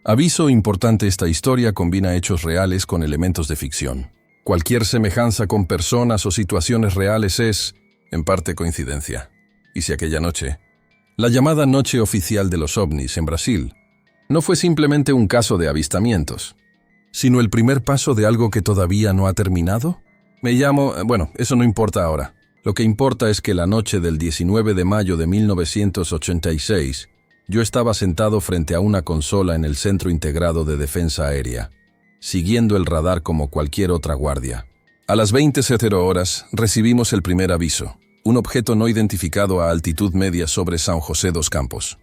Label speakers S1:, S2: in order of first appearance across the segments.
S1: Aviso importante: esta historia combina hechos reales con elementos de ficción. Cualquier semejanza con personas o situaciones reales es, en parte, coincidencia. Y si aquella noche, la llamada Noche Oficial de los OVNIs en Brasil, no fue simplemente un caso de avistamientos, sino el primer paso de algo que todavía no ha terminado. Eso no importa ahora. Lo que importa es que la noche del 19 de mayo de 1986, yo estaba sentado frente a una consola en el Centro Integrado de Defensa Aérea, siguiendo el radar como cualquier otra guardia. A las 20:00 horas recibimos el primer aviso: un objeto no identificado a altitud media sobre São José dos Campos.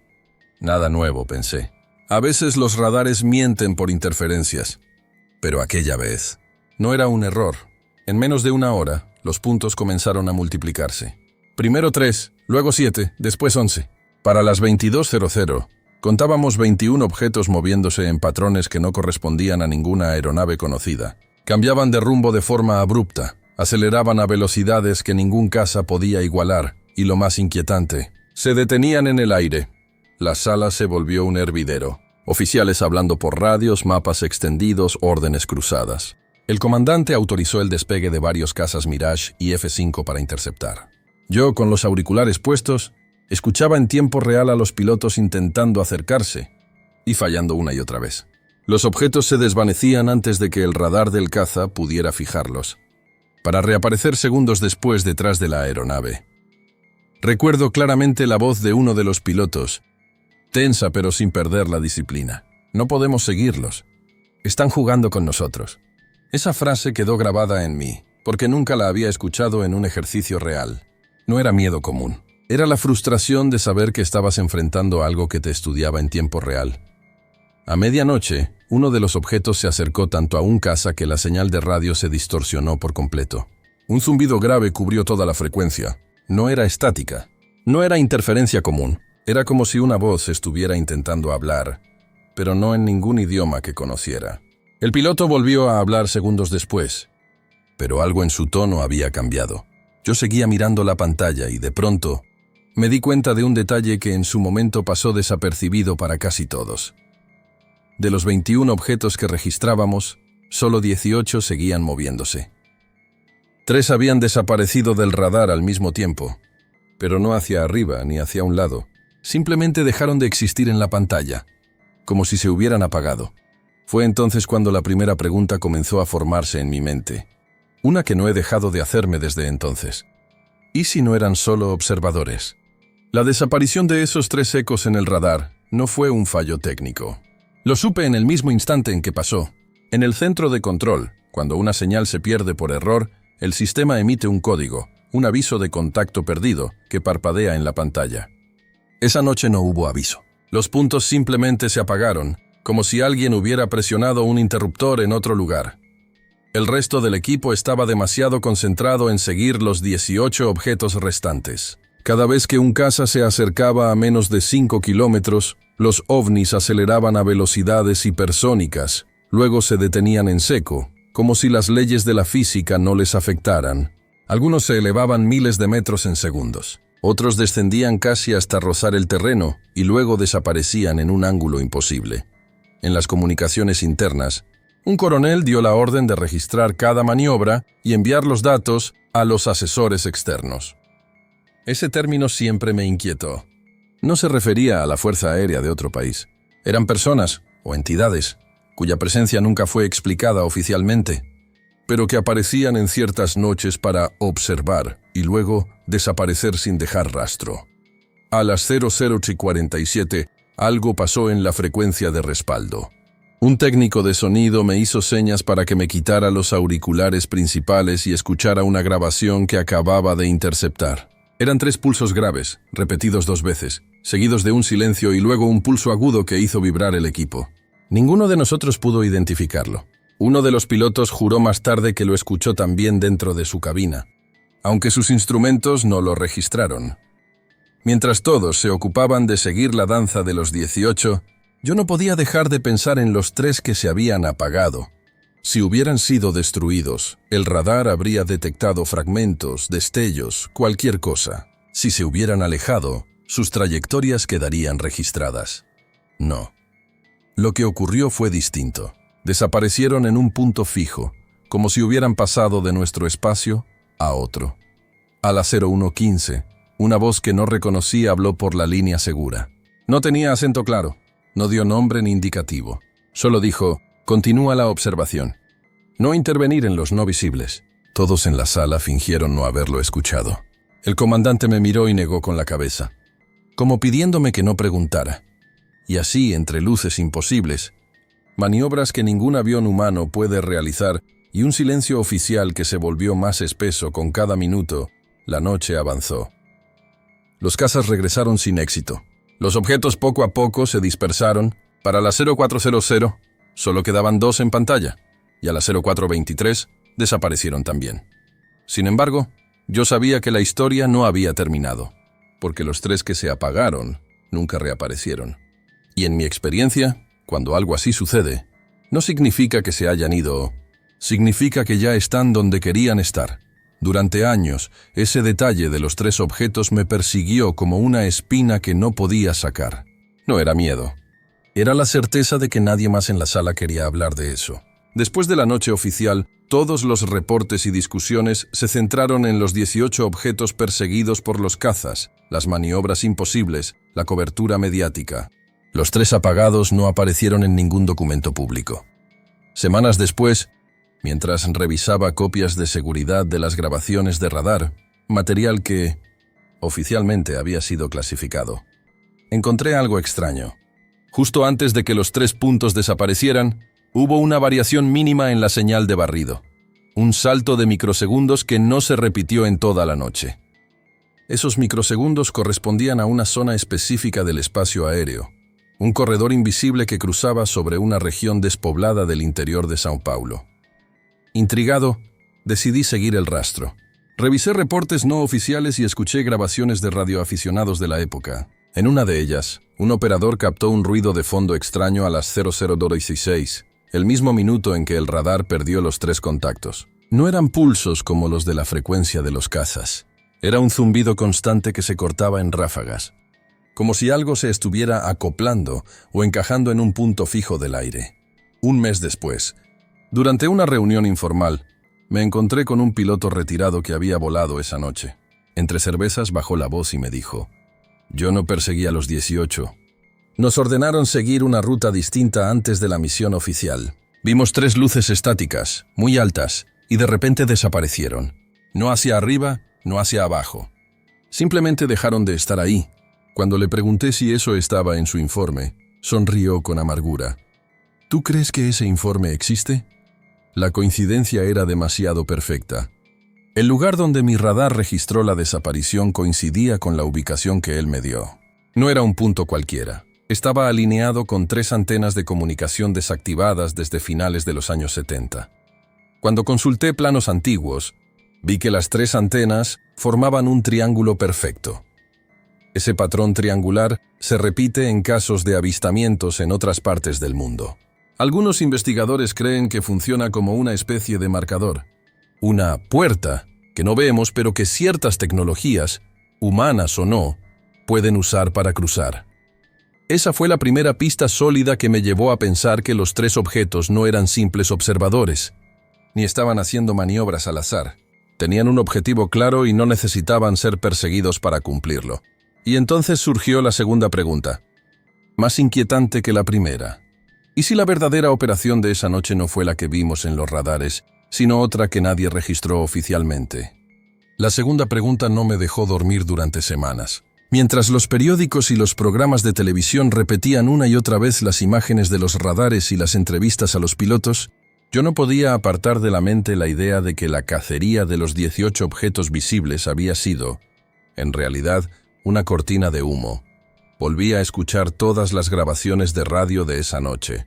S1: Nada nuevo, pensé. A veces los radares mienten por interferencias, pero aquella vez no era un error. En menos de una hora, los puntos comenzaron a multiplicarse. Primero 3, luego 7, después 11. Para las 22:00, contábamos 21 objetos moviéndose en patrones que no correspondían a ninguna aeronave conocida. Cambiaban de rumbo de forma abrupta, aceleraban a velocidades que ningún caza podía igualar, y lo más inquietante, se detenían en el aire. La sala se volvió un hervidero. Oficiales hablando por radios, mapas extendidos, órdenes cruzadas. El comandante autorizó el despegue de varios cazas Mirage y F-5 para interceptar. Yo, con los auriculares puestos, escuchaba en tiempo real a los pilotos intentando acercarse y fallando una y otra vez. Los objetos se desvanecían antes de que el radar del caza pudiera fijarlos, para reaparecer segundos después detrás de la aeronave. Recuerdo claramente la voz de uno de los pilotos, tensa pero sin perder la disciplina. No podemos seguirlos. Están jugando con nosotros. Esa frase quedó grabada en mí, porque nunca la había escuchado en un ejercicio real. No era miedo común. Era la frustración de saber que estabas enfrentando algo que te estudiaba en tiempo real. A medianoche, uno de los objetos se acercó tanto a un caza que la señal de radio se distorsionó por completo. Un zumbido grave cubrió toda la frecuencia. No era estática. No era interferencia común. Era como si una voz estuviera intentando hablar, pero no en ningún idioma que conociera. El piloto volvió a hablar segundos después, pero algo en su tono había cambiado. Yo seguía mirando la pantalla y de pronto me di cuenta de un detalle que en su momento pasó desapercibido para casi todos. De los 21 objetos que registrábamos, solo 18 seguían moviéndose. 3 habían desaparecido del radar al mismo tiempo, pero no hacia arriba ni hacia un lado. Simplemente dejaron de existir en la pantalla, como si se hubieran apagado. Fue entonces cuando la primera pregunta comenzó a formarse en mi mente, una que no he dejado de hacerme desde entonces. ¿Y si no eran solo observadores? La desaparición de esos 3 ecos en el radar no fue un fallo técnico. Lo supe en el mismo instante en que pasó. En el centro de control, cuando una señal se pierde por error, el sistema emite un código, un aviso de contacto perdido, que parpadea en la pantalla. Esa noche no hubo aviso. Los puntos simplemente se apagaron, como si alguien hubiera presionado un interruptor en otro lugar. El resto del equipo estaba demasiado concentrado en seguir los 18 objetos restantes. Cada vez que un caza se acercaba a menos de 5 kilómetros, los ovnis aceleraban a velocidades hipersónicas, luego se detenían en seco, como si las leyes de la física no les afectaran. Algunos se elevaban miles de metros en segundos. Otros descendían casi hasta rozar el terreno y luego desaparecían en un ángulo imposible. En las comunicaciones internas, un coronel dio la orden de registrar cada maniobra y enviar los datos a los asesores externos. Ese término siempre me inquietó. No se refería a la Fuerza Aérea de otro país. Eran personas o entidades cuya presencia nunca fue explicada oficialmente, pero que aparecían en ciertas noches para observar y luego desaparecer sin dejar rastro. A las 00:47, algo pasó en la frecuencia de respaldo. Un técnico de sonido me hizo señas para que me quitara los auriculares principales y escuchara una grabación que acababa de interceptar. Eran 3 pulsos graves, repetidos 2 veces, seguidos de un silencio y luego un pulso agudo que hizo vibrar el equipo. Ninguno de nosotros pudo identificarlo. Uno de los pilotos juró más tarde que lo escuchó también dentro de su cabina, aunque sus instrumentos no lo registraron. Mientras todos se ocupaban de seguir la danza de los 18, yo no podía dejar de pensar en los 3 que se habían apagado. Si hubieran sido destruidos, el radar habría detectado fragmentos, destellos, cualquier cosa. Si se hubieran alejado, sus trayectorias quedarían registradas. No. Lo que ocurrió fue distinto. Desaparecieron en un punto fijo, como si hubieran pasado de nuestro espacio a otro. A las 01:15, una voz que no reconocí habló por la línea segura. No tenía acento claro, no dio nombre ni indicativo. Solo dijo, continúa la observación. No intervenir en los no visibles. Todos en la sala fingieron no haberlo escuchado. El comandante me miró y negó con la cabeza, como pidiéndome que no preguntara. Y así, entre luces imposibles, maniobras que ningún avión humano puede realizar y un silencio oficial que se volvió más espeso con cada minuto, la noche avanzó. Los cazas regresaron sin éxito. Los objetos poco a poco se dispersaron. Para la 0400 solo quedaban 2 en pantalla, y a la 0423 desaparecieron también. Sin embargo, yo sabía que la historia no había terminado, porque los 3 que se apagaron nunca reaparecieron. Y en mi experiencia, cuando algo así sucede, no significa que se hayan ido, significa que ya están donde querían estar. Durante años, ese detalle de los 3 objetos me persiguió como una espina que no podía sacar. No era miedo. Era la certeza de que nadie más en la sala quería hablar de eso. Después de la noche oficial, todos los reportes y discusiones se centraron en los 18 objetos perseguidos por los cazas, las maniobras imposibles, la cobertura mediática. Los 3 apagados no aparecieron en ningún documento público. Semanas después, mientras revisaba copias de seguridad de las grabaciones de radar, material que oficialmente había sido clasificado, encontré algo extraño. Justo antes de que los 3 puntos desaparecieran, hubo una variación mínima en la señal de barrido. Un salto de microsegundos que no se repitió en toda la noche. Esos microsegundos correspondían a una zona específica del espacio aéreo, un corredor invisible que cruzaba sobre una región despoblada del interior de São Paulo. Intrigado, decidí seguir el rastro. Revisé reportes no oficiales y escuché grabaciones de radioaficionados de la época. En una de ellas, un operador captó un ruido de fondo extraño a las 00:16, el mismo minuto en que el radar perdió los 3 contactos. No eran pulsos como los de la frecuencia de los cazas. Era un zumbido constante que se cortaba en ráfagas, como si algo se estuviera acoplando o encajando en un punto fijo del aire. Un mes después, durante una reunión informal, me encontré con un piloto retirado que había volado esa noche. Entre cervezas bajó la voz y me dijo, yo no perseguí a los 18. Nos ordenaron seguir una ruta distinta antes de la misión oficial. Vimos 3 luces estáticas, muy altas, y de repente desaparecieron. No hacia arriba, no hacia abajo. Simplemente dejaron de estar ahí. Cuando le pregunté si eso estaba en su informe, sonrió con amargura. ¿Tú crees que ese informe existe? La coincidencia era demasiado perfecta. El lugar donde mi radar registró la desaparición coincidía con la ubicación que él me dio. No era un punto cualquiera. Estaba alineado con 3 antenas de comunicación desactivadas desde finales de los años 70. Cuando consulté planos antiguos, vi que las 3 antenas formaban un triángulo perfecto. Ese patrón triangular se repite en casos de avistamientos en otras partes del mundo. Algunos investigadores creen que funciona como una especie de marcador. Una puerta que no vemos pero que ciertas tecnologías, humanas o no, pueden usar para cruzar. Esa fue la primera pista sólida que me llevó a pensar que los 3 objetos no eran simples observadores, ni estaban haciendo maniobras al azar. Tenían un objetivo claro y no necesitaban ser perseguidos para cumplirlo. Y entonces surgió la segunda pregunta, más inquietante que la primera. ¿Y si la verdadera operación de esa noche no fue la que vimos en los radares, sino otra que nadie registró oficialmente? La segunda pregunta no me dejó dormir durante semanas. Mientras los periódicos y los programas de televisión repetían una y otra vez las imágenes de los radares y las entrevistas a los pilotos, yo no podía apartar de la mente la idea de que la cacería de los 18 objetos visibles había sido, en realidad, una cortina de humo. Volví a escuchar todas las grabaciones de radio de esa noche.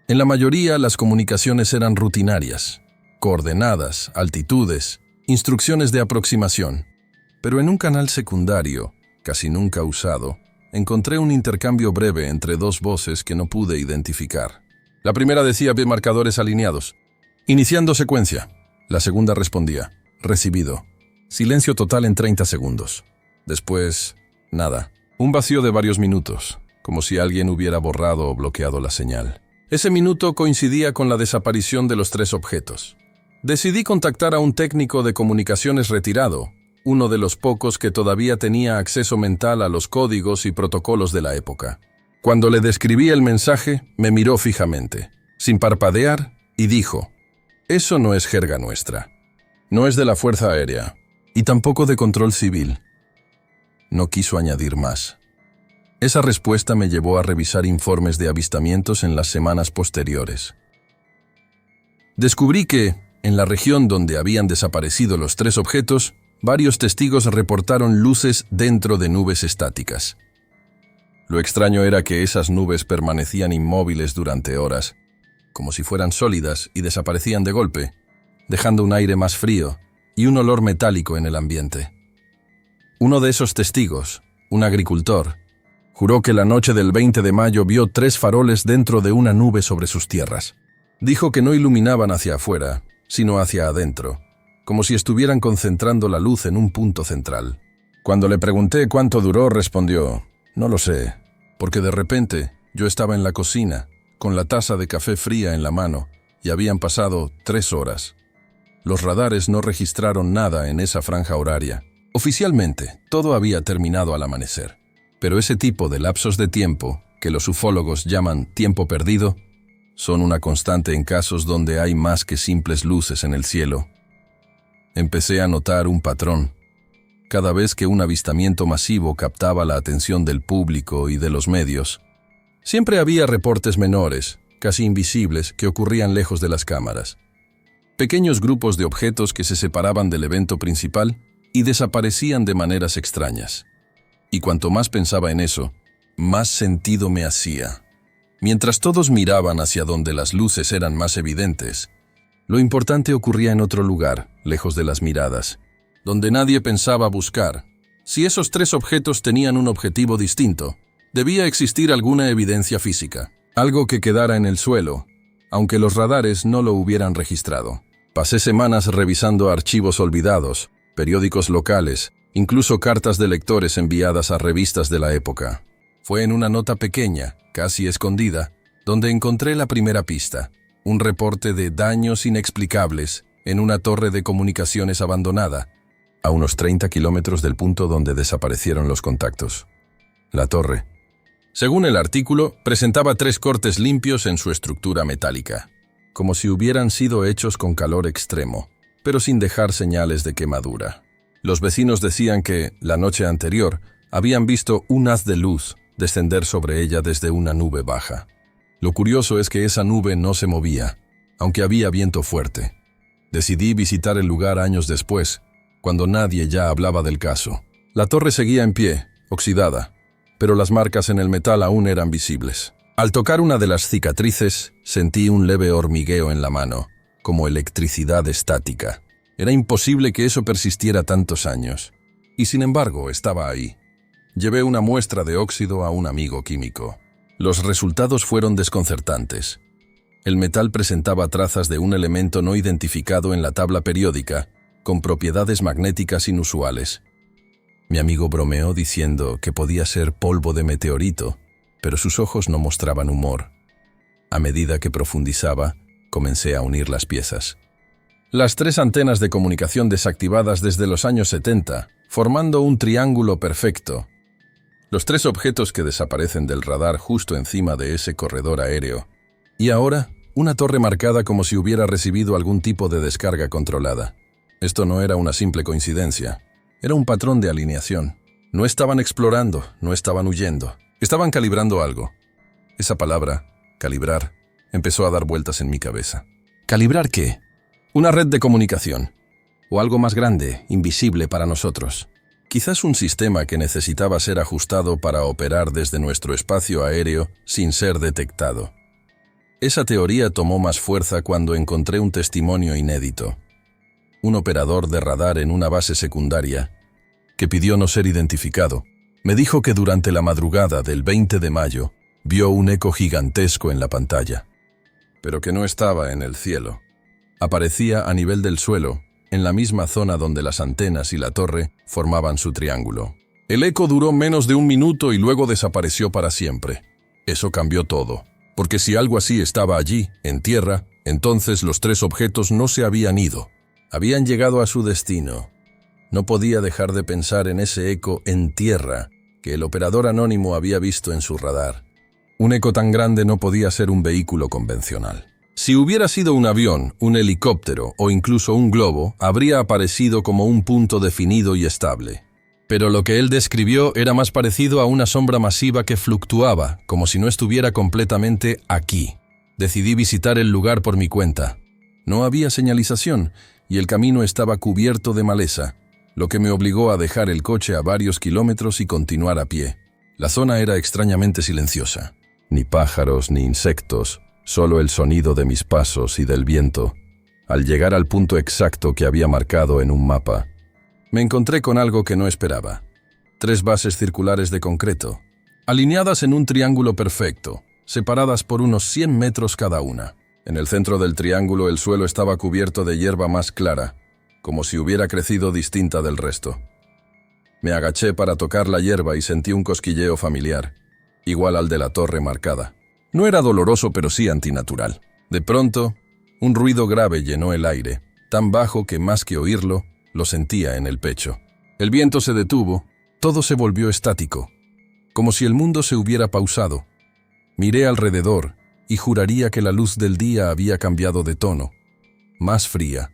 S1: En la mayoría, las comunicaciones eran rutinarias, coordenadas, altitudes, instrucciones de aproximación. Pero en un canal secundario, casi nunca usado, encontré un intercambio breve entre 2 voces que no pude identificar. La primera decía bien marcadores alineados. Iniciando secuencia. La segunda respondía, recibido. Silencio total en 30 segundos. Después, nada. Un vacío de varios minutos, como si alguien hubiera borrado o bloqueado la señal. Ese minuto coincidía con la desaparición de los 3 objetos. Decidí contactar a un técnico de comunicaciones retirado, uno de los pocos que todavía tenía acceso mental a los códigos y protocolos de la época. Cuando le describí el mensaje, me miró fijamente, sin parpadear, y dijo: «Eso no es jerga nuestra. No es de la Fuerza Aérea, y tampoco de control civil». No quiso añadir más. Esa respuesta me llevó a revisar informes de avistamientos en las semanas posteriores. Descubrí que, en la región donde habían desaparecido los 3 objetos, varios testigos reportaron luces dentro de nubes estáticas. Lo extraño era que esas nubes permanecían inmóviles durante horas, como si fueran sólidas, y desaparecían de golpe, dejando un aire más frío y un olor metálico en el ambiente. Uno de esos testigos, un agricultor, juró que la noche del 20 de mayo vio 3 faroles dentro de una nube sobre sus tierras. Dijo que no iluminaban hacia afuera, sino hacia adentro, como si estuvieran concentrando la luz en un punto central. Cuando le pregunté cuánto duró, respondió: «No lo sé, porque de repente yo estaba en la cocina, con la taza de café fría en la mano, y habían pasado 3 horas. Los radares no registraron nada en esa franja horaria. Oficialmente, todo había terminado al amanecer. Pero ese tipo de lapsos de tiempo, que los ufólogos llaman tiempo perdido, son una constante en casos donde hay más que simples luces en el cielo». Empecé a notar un patrón. Cada vez que un avistamiento masivo captaba la atención del público y de los medios, siempre había reportes menores, casi invisibles, que ocurrían lejos de las cámaras. Pequeños grupos de objetos que se separaban del evento principal y desaparecían de maneras extrañas. Y cuanto más pensaba en eso, más sentido me hacía. Mientras todos miraban hacia donde las luces eran más evidentes, lo importante ocurría en otro lugar, lejos de las miradas, donde nadie pensaba buscar. Si esos 3 objetos tenían un objetivo distinto, debía existir alguna evidencia física, algo que quedara en el suelo, aunque los radares no lo hubieran registrado. Pasé semanas revisando archivos olvidados, periódicos locales, incluso cartas de lectores enviadas a revistas de la época. Fue en una nota pequeña, casi escondida, donde encontré la primera pista: un reporte de daños inexplicables en una torre de comunicaciones abandonada, a unos 30 kilómetros del punto donde desaparecieron los contactos. La torre, según el artículo, presentaba 3 cortes limpios en su estructura metálica, como si hubieran sido hechos con calor extremo, pero sin dejar señales de quemadura. Los vecinos decían que, la noche anterior, habían visto un haz de luz descender sobre ella desde una nube baja. Lo curioso es que esa nube no se movía, aunque había viento fuerte. Decidí visitar el lugar años después, cuando nadie ya hablaba del caso. La torre seguía en pie, oxidada, pero las marcas en el metal aún eran visibles. Al tocar una de las cicatrices, sentí un leve hormigueo en la mano, como electricidad estática. Era imposible que eso persistiera tantos años. Y sin embargo, estaba ahí. Llevé una muestra de óxido a un amigo químico. Los resultados fueron desconcertantes. El metal presentaba trazas de un elemento no identificado en la tabla periódica, con propiedades magnéticas inusuales. Mi amigo bromeó diciendo que podía ser polvo de meteorito, pero sus ojos no mostraban humor. A medida que profundizaba, comencé a unir las piezas. Las 3 antenas de comunicación desactivadas desde los años 70, formando un triángulo perfecto. Los 3 objetos que desaparecen del radar justo encima de ese corredor aéreo. Y ahora, una torre marcada como si hubiera recibido algún tipo de descarga controlada. Esto no era una simple coincidencia. Era un patrón de alineación. No estaban explorando, no estaban huyendo. Estaban calibrando algo. Esa palabra, calibrar, empezó a dar vueltas en mi cabeza. ¿Calibrar qué? Una red de comunicación. O algo más grande, invisible para nosotros. Quizás un sistema que necesitaba ser ajustado para operar desde nuestro espacio aéreo sin ser detectado. Esa teoría tomó más fuerza cuando encontré un testimonio inédito. Un operador de radar en una base secundaria, que pidió no ser identificado, me dijo que durante la madrugada del 20 de mayo vio un eco gigantesco en la pantalla, pero que no estaba en el cielo. Aparecía a nivel del suelo, en la misma zona donde las antenas y la torre formaban su triángulo. El eco duró menos de un minuto y luego desapareció para siempre. Eso cambió todo, porque si algo así estaba allí, en tierra, entonces los 3 objetos no se habían ido. Habían llegado a su destino. No podía dejar de pensar en ese eco en tierra que el operador anónimo había visto en su radar. Un eco tan grande no podía ser un vehículo convencional. Si hubiera sido un avión, un helicóptero o incluso un globo, habría aparecido como un punto definido y estable. Pero lo que él describió era más parecido a una sombra masiva que fluctuaba, como si no estuviera completamente aquí. Decidí visitar el lugar por mi cuenta. No había señalización y el camino estaba cubierto de maleza, lo que me obligó a dejar el coche a varios kilómetros y continuar a pie. La zona era extrañamente silenciosa. Ni pájaros ni insectos, solo el sonido de mis pasos y del viento. Al llegar al punto exacto que había marcado en un mapa, me encontré con algo que no esperaba. 3 bases circulares de concreto, alineadas en un triángulo perfecto, separadas por unos 100 metros cada una. En el centro del triángulo el suelo estaba cubierto de hierba más clara, como si hubiera crecido distinta del resto. Me agaché para tocar la hierba y sentí un cosquilleo familiar, igual al de la torre marcada. No era doloroso, pero sí antinatural. De pronto, un ruido grave llenó el aire, tan bajo que más que oírlo, lo sentía en el pecho. El viento se detuvo, todo se volvió estático, como si el mundo se hubiera pausado. Miré alrededor y juraría que la luz del día había cambiado de tono, más fría,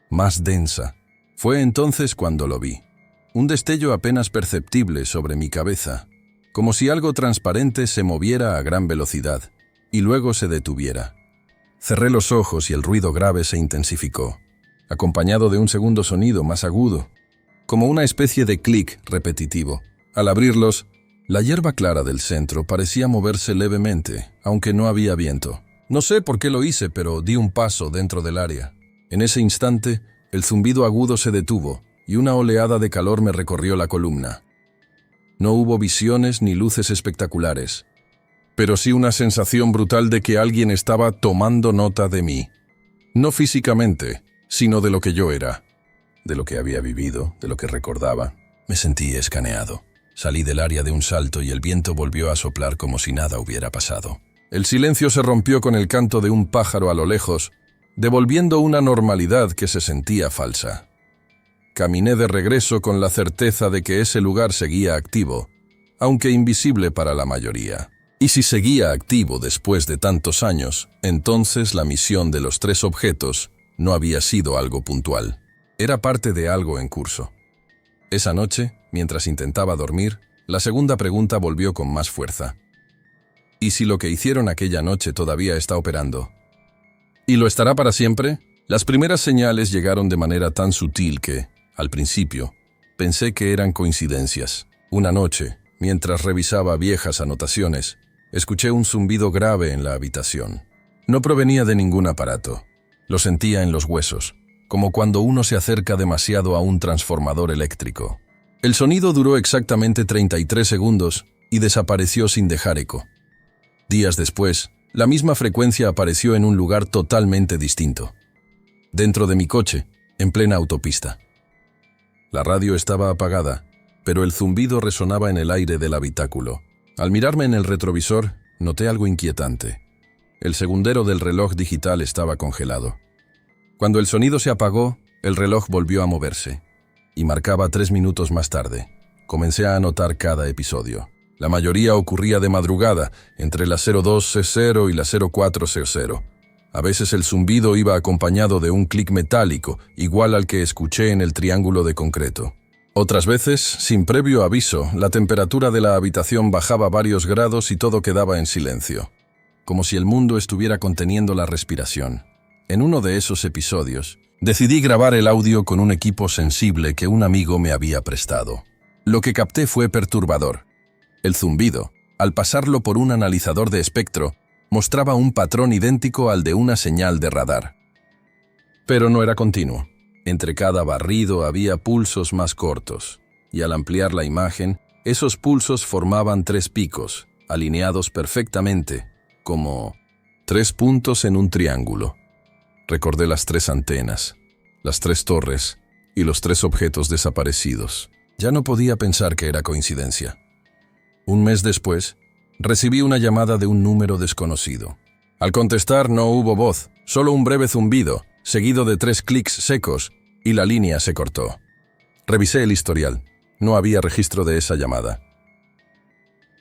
S1: más densa. Fue entonces cuando lo vi. Un destello apenas perceptible sobre mi cabeza, como si algo transparente se moviera a gran velocidad y luego se detuviera. Cerré los ojos y el ruido grave se intensificó, acompañado de un segundo sonido más agudo, como una especie de clic repetitivo. Al abrirlos, la hierba clara del centro parecía moverse levemente, aunque no había viento. No sé por qué lo hice, pero di un paso dentro del área. En ese instante, el zumbido agudo se detuvo y una oleada de calor me recorrió la columna. No hubo visiones ni luces espectaculares, pero sí una sensación brutal de que alguien estaba tomando nota de mí. No físicamente, sino de lo que yo era, de lo que había vivido, de lo que recordaba. Me sentí escaneado. Salí del área de un salto y el viento volvió a soplar como si nada hubiera pasado. El silencio se rompió con el canto de un pájaro a lo lejos, devolviendo una normalidad que se sentía falsa. Caminé de regreso con la certeza de que ese lugar seguía activo, aunque invisible para la mayoría. Y si seguía activo después de tantos años, entonces la misión de los 3 objetos no había sido algo puntual. Era parte de algo en curso. Esa noche, mientras intentaba dormir, la segunda pregunta volvió con más fuerza. ¿Y si lo que hicieron aquella noche todavía está operando? ¿Y lo estará para siempre? Las primeras señales llegaron de manera tan sutil que, al principio, pensé que eran coincidencias. Una noche, mientras revisaba viejas anotaciones, escuché un zumbido grave en la habitación. No provenía de ningún aparato. Lo sentía en los huesos, como cuando uno se acerca demasiado a un transformador eléctrico. El sonido duró exactamente 33 segundos y desapareció sin dejar eco. Días después, la misma frecuencia apareció en un lugar totalmente distinto. Dentro de mi coche, en plena autopista. La radio estaba apagada, pero el zumbido resonaba en el aire del habitáculo. Al mirarme en el retrovisor, noté algo inquietante. El segundero del reloj digital estaba congelado. Cuando el sonido se apagó, el reloj volvió a moverse, y marcaba 3 minutos más tarde. Comencé a anotar cada episodio. La mayoría ocurría de madrugada, entre las 02:00 y las 04:00. A veces el zumbido iba acompañado de un clic metálico, igual al que escuché en el triángulo de concreto. Otras veces, sin previo aviso, la temperatura de la habitación bajaba varios grados y todo quedaba en silencio, como si el mundo estuviera conteniendo la respiración. En uno de esos episodios, decidí grabar el audio con un equipo sensible que un amigo me había prestado. Lo que capté fue perturbador. El zumbido, al pasarlo por un analizador de espectro, mostraba un patrón idéntico al de una señal de radar. Pero no era continuo. Entre cada barrido había pulsos más cortos, y al ampliar la imagen, esos pulsos formaban 3 picos, alineados perfectamente, como 3 puntos en un triángulo. Recordé las 3 antenas, las 3 torres y los 3 objetos desaparecidos. Ya no podía pensar que era coincidencia. Un mes después, recibí una llamada de un número desconocido. Al contestar no hubo voz, solo un breve zumbido, seguido de 3 clics secos, y la línea se cortó. Revisé el historial. No había registro de esa llamada.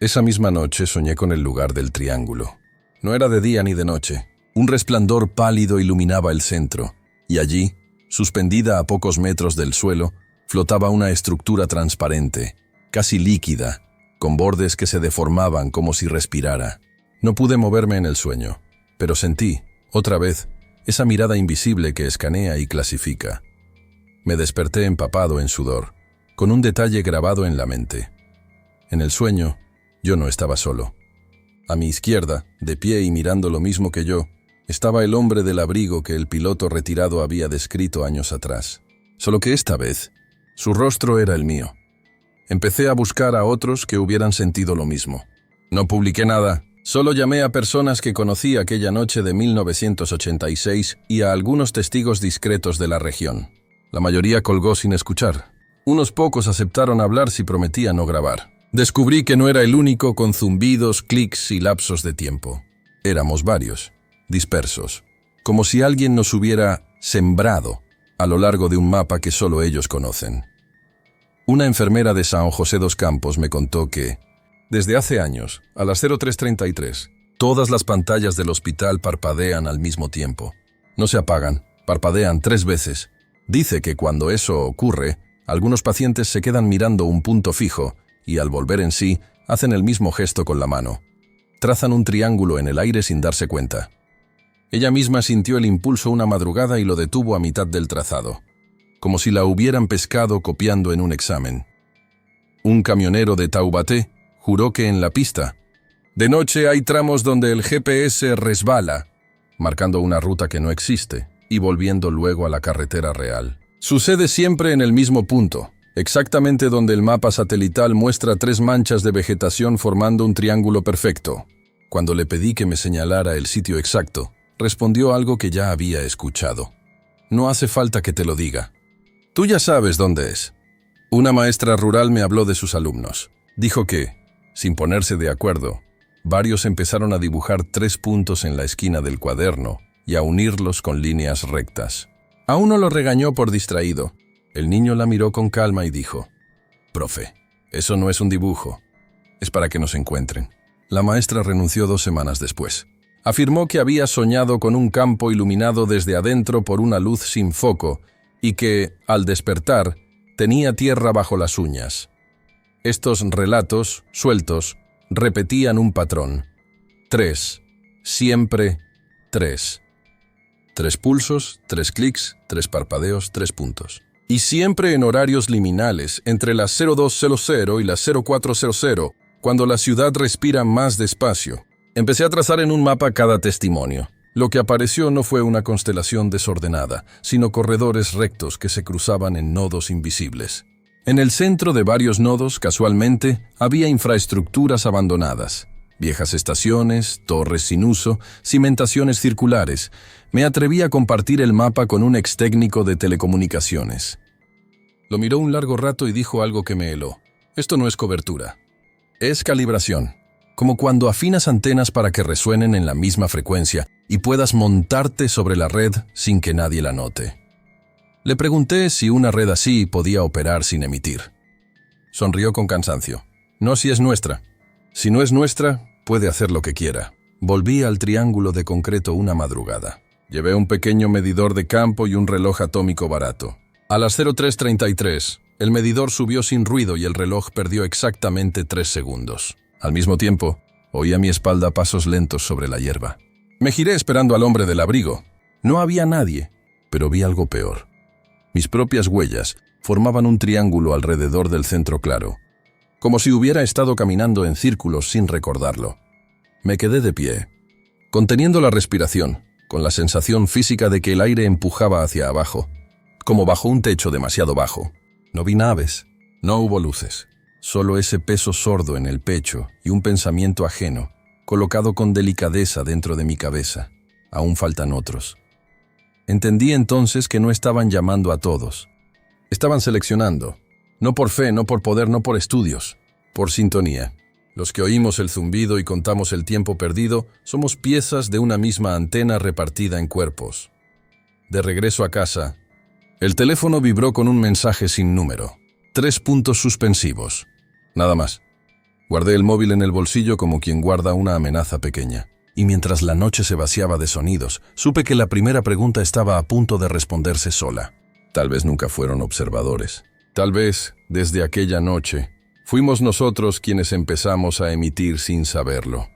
S1: Esa misma noche soñé con el lugar del triángulo. No era de día ni de noche. Un resplandor pálido iluminaba el centro, y allí, suspendida a pocos metros del suelo, flotaba una estructura transparente, casi líquida, con bordes que se deformaban como si respirara. No pude moverme en el sueño, pero sentí, otra vez, esa mirada invisible que escanea y clasifica. Me desperté empapado en sudor, con un detalle grabado en la mente. En el sueño, yo no estaba solo. A mi izquierda, de pie y mirando lo mismo que yo, estaba el hombre del abrigo que el piloto retirado había descrito años atrás. Solo que esta vez, su rostro era el mío. Empecé a buscar a otros que hubieran sentido lo mismo. No publiqué nada, solo llamé a personas que conocí aquella noche de 1986 y a algunos testigos discretos de la región. La mayoría colgó sin escuchar. Unos pocos aceptaron hablar si prometía no grabar. Descubrí que no era el único con zumbidos, clics y lapsos de tiempo. Éramos varios, dispersos, como si alguien nos hubiera sembrado a lo largo de un mapa que solo ellos conocen. Una enfermera de San José dos Campos me contó que, desde hace años, a las 03:33, todas las pantallas del hospital parpadean al mismo tiempo. No se apagan, parpadean 3 veces. Dice que cuando eso ocurre, algunos pacientes se quedan mirando un punto fijo y al volver en sí, hacen el mismo gesto con la mano. Trazan un triángulo en el aire sin darse cuenta. Ella misma sintió el impulso una madrugada y lo detuvo a mitad del trazado, como si la hubieran pescado copiando en un examen. Un camionero de Taubaté juró que en la pista, de noche hay tramos donde el GPS resbala, marcando una ruta que no existe y volviendo luego a la carretera real. Sucede siempre en el mismo punto, exactamente donde el mapa satelital muestra 3 manchas de vegetación formando un triángulo perfecto. Cuando le pedí que me señalara el sitio exacto, respondió algo que ya había escuchado. No hace falta que te lo diga. Tú ya sabes dónde es. Una maestra rural me habló de sus alumnos. Dijo que, sin ponerse de acuerdo, varios empezaron a dibujar 3 puntos en la esquina del cuaderno y a unirlos con líneas rectas. A uno lo regañó por distraído. El niño la miró con calma y dijo: «Profe, eso no es un dibujo. Es para que nos encuentren». La maestra renunció 2 semanas después. Afirmó que había soñado con un campo iluminado desde adentro por una luz sin foco y que, al despertar, tenía tierra bajo las uñas. Estos relatos, sueltos, repetían un patrón. 3. Siempre 3. 3 pulsos, 3 clics, 3 parpadeos, 3 puntos. Y siempre en horarios liminales, entre las 0200 y las 0400, cuando la ciudad respira más despacio. Empecé a trazar en un mapa cada testimonio. Lo que apareció no fue una constelación desordenada, sino corredores rectos que se cruzaban en nodos invisibles. En el centro de varios nodos, casualmente, había infraestructuras abandonadas. Viejas estaciones, torres sin uso, cimentaciones circulares. Me atreví a compartir el mapa con un ex técnico de telecomunicaciones. Lo miró un largo rato y dijo algo que me heló. Esto no es cobertura. Es calibración. Como cuando afinas antenas para que resuenen en la misma frecuencia y puedas montarte sobre la red sin que nadie la note. Le pregunté si una red así podía operar sin emitir. Sonrió con cansancio. No si es nuestra. Si no es nuestra, puede hacer lo que quiera. Volví al triángulo de concreto una madrugada. Llevé un pequeño medidor de campo y un reloj atómico barato. A las 03:33, el medidor subió sin ruido y el reloj perdió exactamente 3 segundos. Al mismo tiempo, oí a mi espalda pasos lentos sobre la hierba. Me giré esperando al hombre del abrigo. No había nadie, pero vi algo peor. Mis propias huellas formaban un triángulo alrededor del centro claro, como si hubiera estado caminando en círculos sin recordarlo. Me quedé de pie, conteniendo la respiración, con la sensación física de que el aire empujaba hacia abajo, como bajo un techo demasiado bajo. No vi naves, no hubo luces, solo ese peso sordo en el pecho y un pensamiento ajeno, colocado con delicadeza dentro de mi cabeza. Aún faltan otros. Entendí entonces que no estaban llamando a todos. Estaban seleccionando. No por fe, no por poder, no por estudios, por sintonía. Los que oímos el zumbido y contamos el tiempo perdido somos piezas de una misma antena repartida en cuerpos. De regreso a casa, el teléfono vibró con un mensaje sin número. 3 puntos suspensivos. Nada más. Guardé el móvil en el bolsillo como quien guarda una amenaza pequeña. Y mientras la noche se vaciaba de sonidos, supe que la primera pregunta estaba a punto de responderse sola. Tal vez nunca fueron observadores. Tal vez, desde aquella noche, fuimos nosotros quienes empezamos a emitir sin saberlo.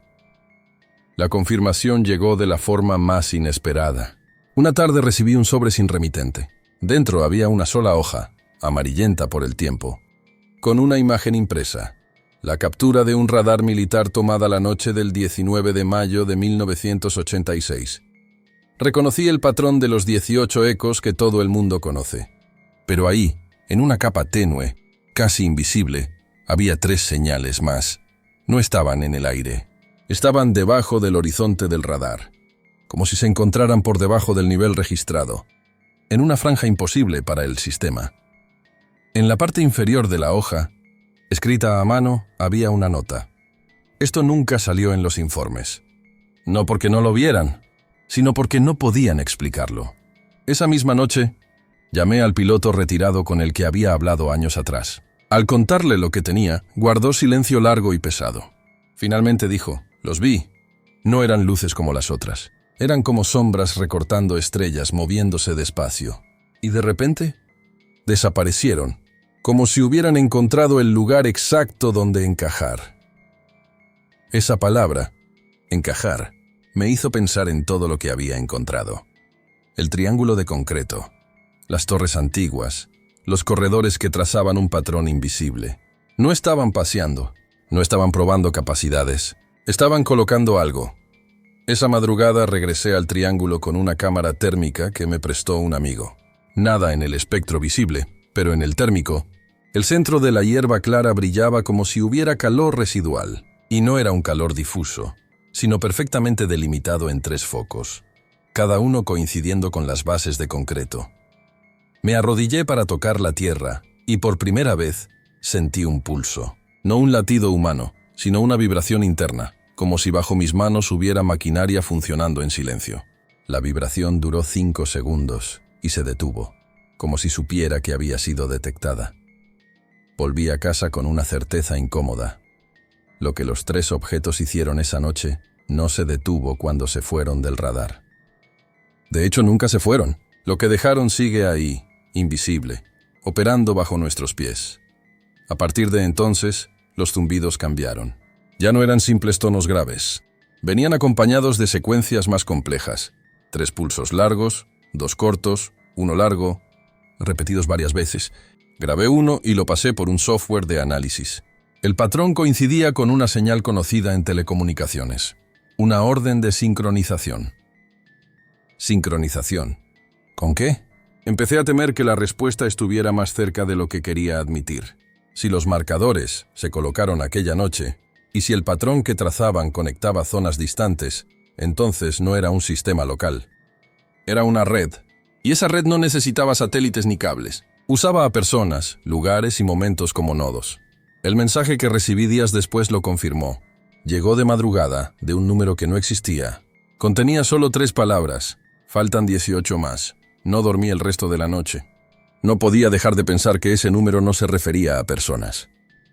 S1: La confirmación llegó de la forma más inesperada. Una tarde recibí un sobre sin remitente. Dentro había una sola hoja, amarillenta por el tiempo, con una imagen impresa. La captura de un radar militar tomada la noche del 19 de mayo de 1986. Reconocí el patrón de los 18 ecos que todo el mundo conoce. Pero ahí, en una capa tenue, casi invisible, había 3 señales más. No estaban en el aire. Estaban debajo del horizonte del radar, como si se encontraran por debajo del nivel registrado, en una franja imposible para el sistema. En la parte inferior de la hoja, escrita a mano, había una nota. Esto nunca salió en los informes. No porque no lo vieran, sino porque no podían explicarlo. Esa misma noche, llamé al piloto retirado con el que había hablado años atrás. Al contarle lo que tenía, guardó silencio largo y pesado. Finalmente dijo: «Los vi. No eran luces como las otras. Eran como sombras recortando estrellas, moviéndose despacio. Y de repente, desaparecieron, como si hubieran encontrado el lugar exacto donde encajar». Esa palabra, encajar, me hizo pensar en todo lo que había encontrado. El triángulo de concreto, las torres antiguas, los corredores que trazaban un patrón invisible. No estaban paseando, no estaban probando capacidades, estaban colocando algo. Esa madrugada regresé al triángulo con una cámara térmica que me prestó un amigo. Nada en el espectro visible, pero en el térmico, el centro de la hierba clara brillaba como si hubiera calor residual. Y no era un calor difuso, sino perfectamente delimitado en 3 focos, cada uno coincidiendo con las bases de concreto. Me arrodillé para tocar la tierra y por primera vez sentí un pulso. No un latido humano, sino una vibración interna, como si bajo mis manos hubiera maquinaria funcionando en silencio. La vibración duró 5 segundos y se detuvo, como si supiera que había sido detectada. Volví a casa con una certeza incómoda. Lo que los 3 objetos hicieron esa noche no se detuvo cuando se fueron del radar. De hecho, nunca se fueron. Lo que dejaron sigue ahí, invisible, operando bajo nuestros pies. A partir de entonces, los zumbidos cambiaron. Ya no eran simples tonos graves. Venían acompañados de secuencias más complejas. 3 pulsos largos, 2 cortos, 1 largo, repetidos varias veces. Grabé uno y lo pasé por un software de análisis. El patrón coincidía con una señal conocida en telecomunicaciones, una orden de sincronización. Sincronización. ¿Con qué? Empecé a temer que la respuesta estuviera más cerca de lo que quería admitir. Si los marcadores se colocaron aquella noche, y si el patrón que trazaban conectaba zonas distantes, entonces no era un sistema local. Era una red, y esa red no necesitaba satélites ni cables. Usaba a personas, lugares y momentos como nodos. El mensaje que recibí días después lo confirmó. Llegó de madrugada, de un número que no existía. Contenía solo 3 palabras. Faltan 18 más. No dormí el resto de la noche. No podía dejar de pensar que ese número no se refería a personas,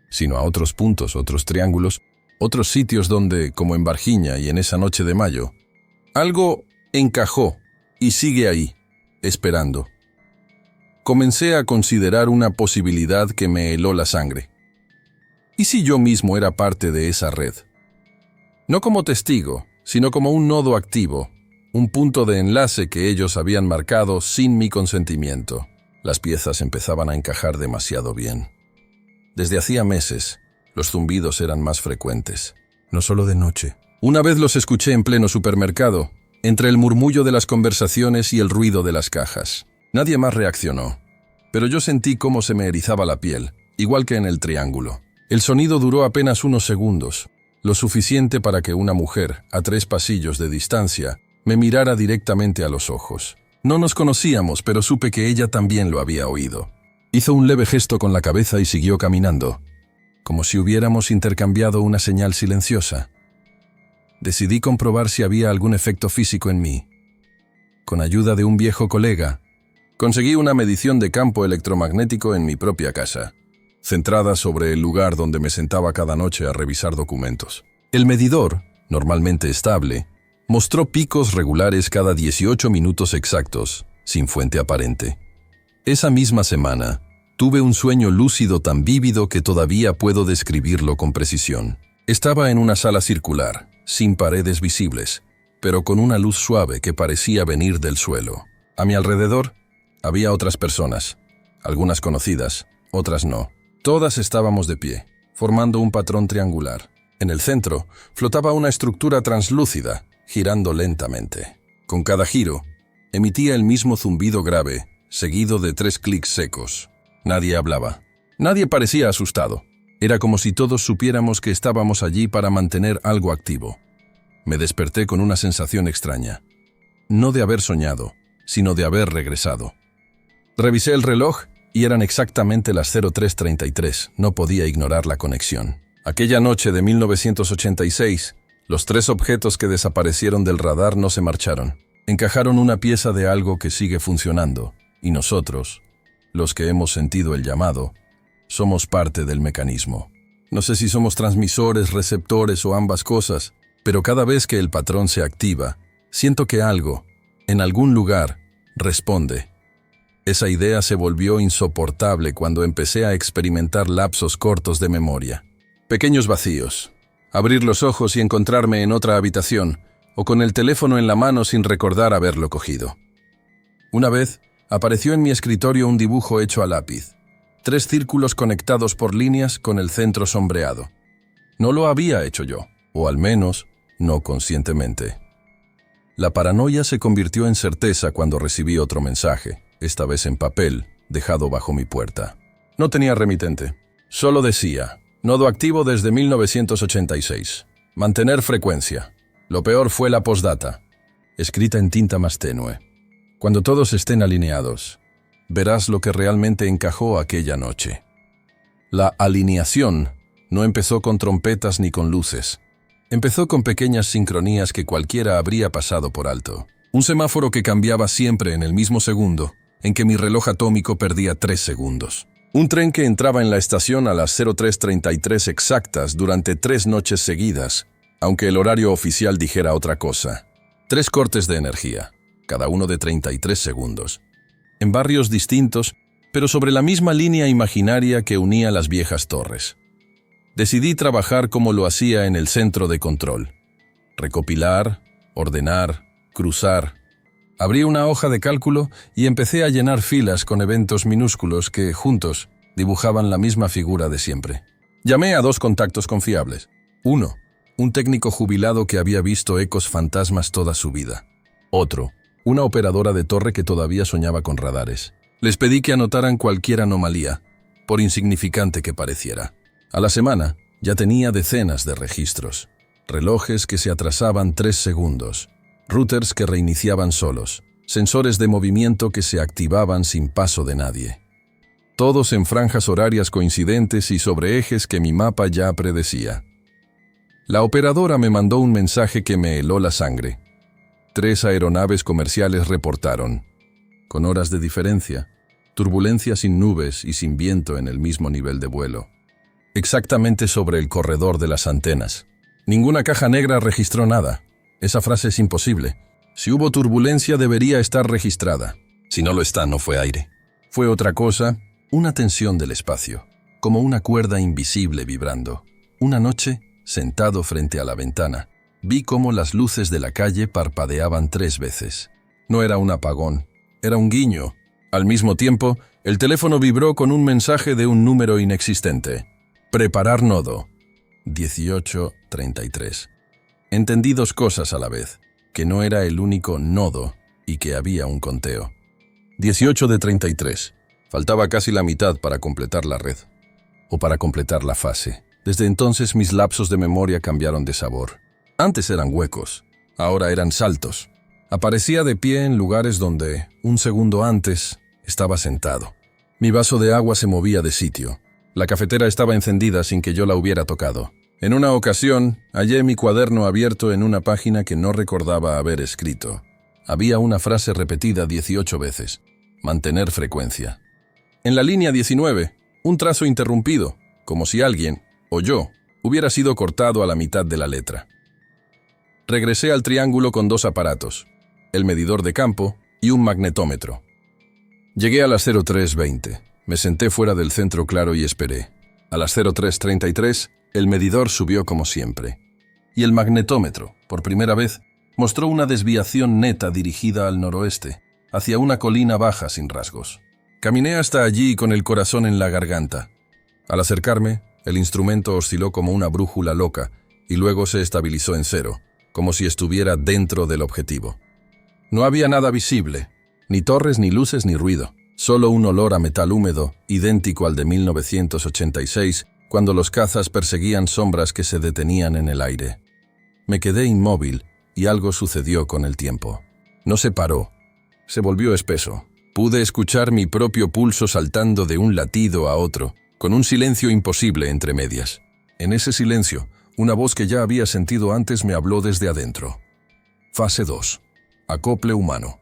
S1: sino a otros puntos, otros triángulos, otros sitios donde, como en Varginha y en esa noche de mayo, algo encajó y sigue ahí, esperando. Comencé a considerar una posibilidad que me heló la sangre. ¿Y si yo mismo era parte de esa red? No como testigo, sino como un nodo activo, un punto de enlace que ellos habían marcado sin mi consentimiento. Las piezas empezaban a encajar demasiado bien. Desde hacía meses, los zumbidos eran más frecuentes, no solo de noche. Una vez los escuché en pleno supermercado, entre el murmullo de las conversaciones y el ruido de las cajas. Nadie más reaccionó, pero yo sentí cómo se me erizaba la piel, igual que en el triángulo. El sonido duró apenas unos segundos, lo suficiente para que una mujer, a 3 pasillos de distancia, me mirara directamente a los ojos. No nos conocíamos, pero supe que ella también lo había oído. Hizo un leve gesto con la cabeza y siguió caminando, como si hubiéramos intercambiado una señal silenciosa. Decidí comprobar si había algún efecto físico en mí. Con ayuda de un viejo colega, conseguí una medición de campo electromagnético en mi propia casa, centrada sobre el lugar donde me sentaba cada noche a revisar documentos. El medidor, normalmente estable, mostró picos regulares cada 18 minutos exactos, sin fuente aparente. Esa misma semana, tuve un sueño lúcido tan vívido que todavía puedo describirlo con precisión. Estaba en una sala circular, sin paredes visibles, pero con una luz suave que parecía venir del suelo. A mi alrededor había otras personas, algunas conocidas, otras no. Todas estábamos de pie, formando un patrón triangular. En el centro flotaba una estructura translúcida, girando lentamente. Con cada giro, emitía el mismo zumbido grave, seguido de 3 clics secos. Nadie hablaba. Nadie parecía asustado. Era como si todos supiéramos que estábamos allí para mantener algo activo. Me desperté con una sensación extraña. No de haber soñado, sino de haber regresado. Revisé el reloj y eran exactamente las 03:33. No podía ignorar la conexión. Aquella noche de 1986, los 3 objetos que desaparecieron del radar no se marcharon. Encajaron una pieza de algo que sigue funcionando, y nosotros, los que hemos sentido el llamado, somos parte del mecanismo. No sé si somos transmisores, receptores o ambas cosas, pero cada vez que el patrón se activa, siento que algo, en algún lugar, responde. Esa idea se volvió insoportable cuando empecé a experimentar lapsos cortos de memoria. Pequeños vacíos. Abrir los ojos y encontrarme en otra habitación, o con el teléfono en la mano sin recordar haberlo cogido. Una vez, apareció en mi escritorio un dibujo hecho a lápiz. 3 círculos conectados por líneas con el centro sombreado. No lo había hecho yo, o al menos, no conscientemente. La paranoia se convirtió en certeza cuando recibí otro mensaje, esta vez en papel, dejado bajo mi puerta. No tenía remitente. Solo decía: nodo activo desde 1986. Mantener frecuencia. Lo peor fue la postdata, escrita en tinta más tenue. Cuando todos estén alineados, verás lo que realmente encajó aquella noche. La alineación no empezó con trompetas ni con luces. Empezó con pequeñas sincronías que cualquiera habría pasado por alto. Un semáforo que cambiaba siempre en el mismo segundo, en que mi reloj atómico perdía 3 segundos. Un tren que entraba en la estación a las 03:33 exactas durante 3 noches seguidas, aunque el horario oficial dijera otra cosa. 3 cortes de energía, cada uno de 33 segundos. En barrios distintos, pero sobre la misma línea imaginaria que unía las viejas torres. Decidí trabajar como lo hacía en el centro de control. Recopilar, ordenar, cruzar. Abrí una hoja de cálculo y empecé a llenar filas con eventos minúsculos que, juntos, dibujaban la misma figura de siempre. Llamé a 2 contactos confiables. 1, un técnico jubilado que había visto ecos fantasmas toda su vida. Otro, una operadora de torre que todavía soñaba con radares. Les pedí que anotaran cualquier anomalía, por insignificante que pareciera. A la semana, ya tenía decenas de registros. Relojes que se atrasaban 3 segundos. Routers que reiniciaban solos. Sensores de movimiento que se activaban sin paso de nadie. Todos en franjas horarias coincidentes y sobre ejes que mi mapa ya predecía. La operadora me mandó un mensaje que me heló la sangre. 3 aeronaves comerciales reportaron, con horas de diferencia, turbulencia sin nubes y sin viento en el mismo nivel de vuelo. Exactamente sobre el corredor de las antenas. Ninguna caja negra registró nada. Esa frase es imposible. Si hubo turbulencia debería estar registrada. Si no lo está, no fue aire. Fue otra cosa, una tensión del espacio, como una cuerda invisible vibrando. Una noche, sentado frente a la ventana, vi cómo las luces de la calle parpadeaban 3 veces. No era un apagón, era un guiño. Al mismo tiempo, el teléfono vibró con un mensaje de un número inexistente. Preparar nodo. 18:33. Entendí 2 cosas a la vez, que no era el único nodo y que había un conteo. 18 de 33. Faltaba casi la mitad para completar la red, o para completar la fase. Desde entonces mis lapsos de memoria cambiaron de sabor. Antes eran huecos, ahora eran saltos. Aparecía de pie en lugares donde, un segundo antes, estaba sentado. Mi vaso de agua se movía de sitio. La cafetera estaba encendida sin que yo la hubiera tocado. En una ocasión, hallé mi cuaderno abierto en una página que no recordaba haber escrito. Había una frase repetida 18 veces. Mantener frecuencia. En la línea 19, un trazo interrumpido, como si alguien, o yo, hubiera sido cortado a la mitad de la letra. Regresé al triángulo con 2 aparatos, el medidor de campo y un magnetómetro. Llegué a las 03:20. Me senté fuera del centro claro y esperé. A las 03:33, el medidor subió como siempre. Y el magnetómetro, por primera vez, mostró una desviación neta dirigida al noroeste, hacia una colina baja sin rasgos. Caminé hasta allí con el corazón en la garganta. Al acercarme, el instrumento osciló como una brújula loca y luego se estabilizó en 0, como si estuviera dentro del objetivo. No había nada visible, ni torres, ni luces, ni ruido. Solo un olor a metal húmedo, idéntico al de 1986, cuando los cazas perseguían sombras que se detenían en el aire. Me quedé inmóvil y algo sucedió con el tiempo. No se paró. Se volvió espeso. Pude escuchar mi propio pulso saltando de un latido a otro, con un silencio imposible entre medias. En ese silencio, una voz que ya había sentido antes me habló desde adentro. Fase 2. Acople humano.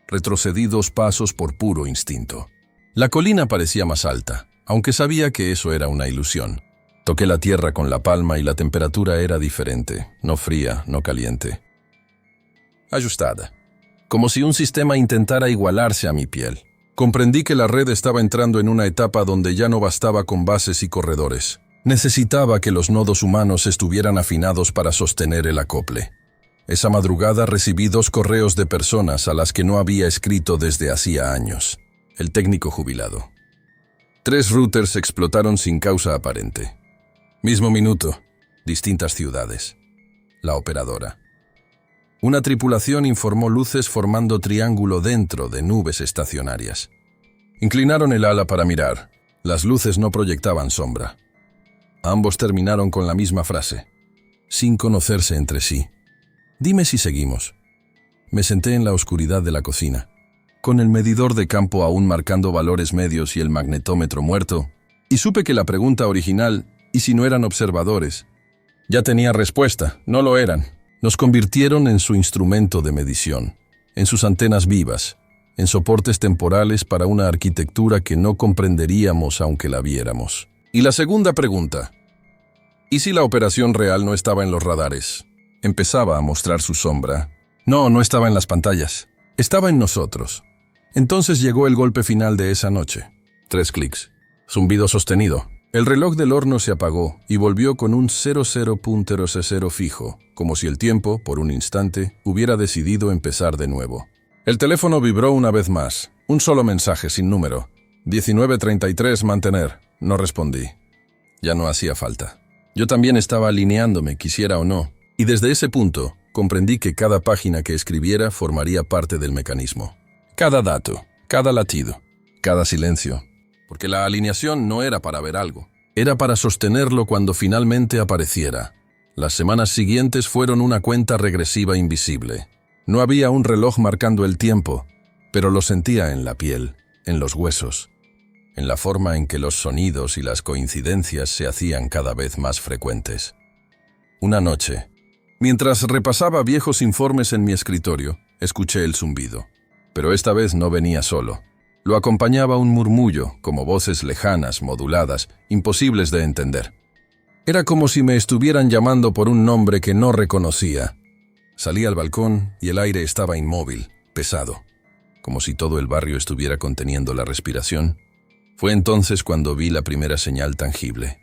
S1: Retrocedí 2 pasos por puro instinto. La colina parecía más alta, aunque sabía que eso era una ilusión. Toqué la tierra con la palma y la temperatura era diferente, no fría, no caliente. Ajustada, como si un sistema intentara igualarse a mi piel. Comprendí que la red estaba entrando en una etapa donde ya no bastaba con bases y corredores. Necesitaba que los nodos humanos estuvieran afinados para sostener el acople. Esa madrugada recibí 2 correos de personas a las que no había escrito desde hacía años. El técnico jubilado. 3 routers explotaron sin causa aparente. Mismo minuto, distintas ciudades. La operadora. Una tripulación informó luces formando triángulo dentro de nubes estacionarias. Inclinaron el ala para mirar. Las luces no proyectaban sombra. Ambos terminaron con la misma frase, sin conocerse entre sí. Dime si seguimos. Me senté en la oscuridad de la cocina, con el medidor de campo aún marcando valores medios y el magnetómetro muerto, y supe que la pregunta original, ¿y si no eran observadores?, ya tenía respuesta, no lo eran. Nos convirtieron en su instrumento de medición, en sus antenas vivas, en soportes temporales para una arquitectura que no comprenderíamos aunque la viéramos. Y la segunda pregunta, ¿y si la operación real no estaba en los radares? Empezaba a mostrar su sombra. No estaba en las pantallas. Estaba en nosotros. Entonces llegó el golpe final de esa noche. 3 clics. Zumbido sostenido. El reloj del horno se apagó y volvió con un 00.00 fijo, como si el tiempo, por un instante, hubiera decidido empezar de nuevo. El teléfono vibró una vez más. Un solo mensaje sin número. 19:33 mantener. No respondí. Ya no hacía falta. Yo también estaba alineándome, quisiera o no. Y desde ese punto, comprendí que cada página que escribiera formaría parte del mecanismo. Cada dato, cada latido, cada silencio. Porque la alineación no era para ver algo. Era para sostenerlo cuando finalmente apareciera. Las semanas siguientes fueron una cuenta regresiva invisible. No había un reloj marcando el tiempo, pero lo sentía en la piel, en los huesos, en la forma en que los sonidos y las coincidencias se hacían cada vez más frecuentes. Una noche, mientras repasaba viejos informes en mi escritorio, escuché el zumbido. Pero esta vez no venía solo. Lo acompañaba un murmullo, como voces lejanas, moduladas, imposibles de entender. Era como si me estuvieran llamando por un nombre que no reconocía. Salí al balcón y el aire estaba inmóvil, pesado, como si todo el barrio estuviera conteniendo la respiración. Fue entonces cuando vi la primera señal tangible.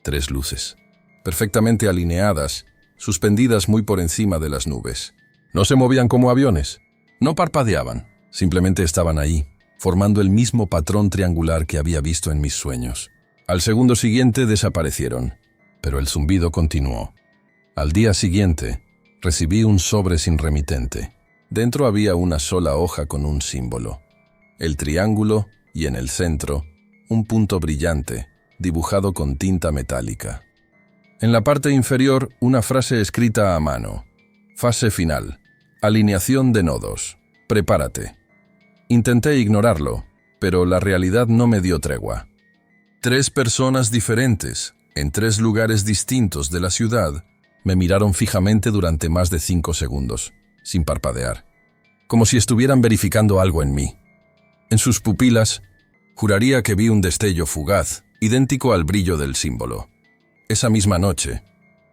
S1: 3 luces, perfectamente alineadas, suspendidas muy por encima de las nubes. No se movían como aviones, no parpadeaban, simplemente estaban ahí, formando el mismo patrón triangular que había visto en mis sueños. Al segundo siguiente desaparecieron, pero el zumbido continuó. Al día siguiente, recibí un sobre sin remitente. Dentro había una sola hoja con un símbolo, el triángulo, y en el centro, un punto brillante, dibujado con tinta metálica. En la parte inferior, una frase escrita a mano. Fase final. Alineación de nodos. Prepárate. Intenté ignorarlo, pero la realidad no me dio tregua. 3 personas diferentes, en 3 lugares distintos de la ciudad, me miraron fijamente durante más de 5 segundos, sin parpadear, como si estuvieran verificando algo en mí. En sus pupilas, juraría que vi un destello fugaz, idéntico al brillo del símbolo. Esa misma noche,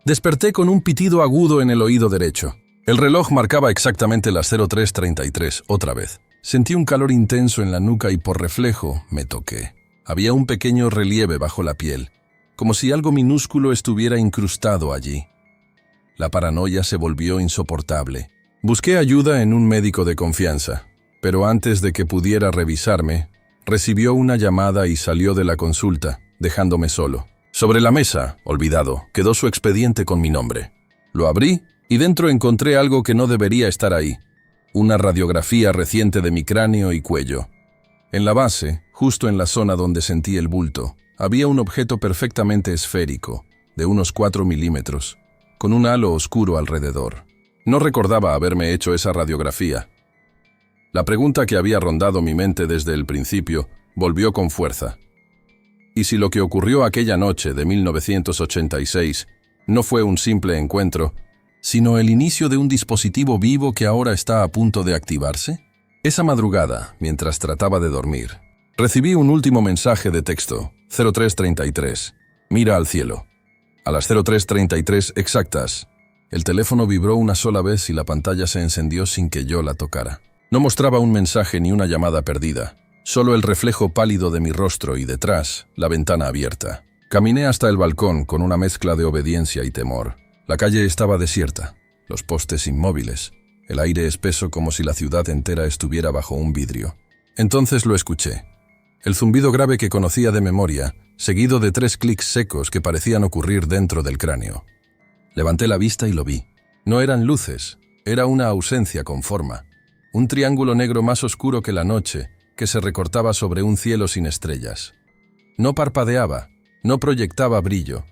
S1: desperté con un pitido agudo en el oído derecho. El reloj marcaba exactamente las 03:33 otra vez. Sentí un calor intenso en la nuca y por reflejo me toqué. Había un pequeño relieve bajo la piel, como si algo minúsculo estuviera incrustado allí. La paranoia se volvió insoportable. Busqué ayuda en un médico de confianza, pero antes de que pudiera revisarme, recibió una llamada y salió de la consulta, dejándome solo. Sobre la mesa, olvidado, quedó su expediente con mi nombre. Lo abrí y dentro encontré algo que no debería estar ahí. Una radiografía reciente de mi cráneo y cuello. En la base, justo en la zona donde sentí el bulto, había un objeto perfectamente esférico, de unos 4 milímetros, con un halo oscuro alrededor. No recordaba haberme hecho esa radiografía. La pregunta que había rondado mi mente desde el principio volvió con fuerza. ¿Y si lo que ocurrió aquella noche de 1986 no fue un simple encuentro, sino el inicio de un dispositivo vivo que ahora está a punto de activarse? Esa madrugada, mientras trataba de dormir, recibí un último mensaje de texto, 03:33. Mira al cielo. A las 03:33 exactas, el teléfono vibró una sola vez y la pantalla se encendió sin que yo la tocara. No mostraba un mensaje ni una llamada perdida, solo el reflejo pálido de mi rostro y detrás, la ventana abierta. Caminé hasta el balcón con una mezcla de obediencia y temor. La calle estaba desierta, los postes inmóviles, el aire espeso como si la ciudad entera estuviera bajo un vidrio. Entonces lo escuché. El zumbido grave que conocía de memoria, seguido de 3 clics secos que parecían ocurrir dentro del cráneo. Levanté la vista y lo vi. No eran luces, era una ausencia con forma. Un triángulo negro más oscuro que la noche, que se recortaba sobre un cielo sin estrellas. No parpadeaba, no proyectaba brillo.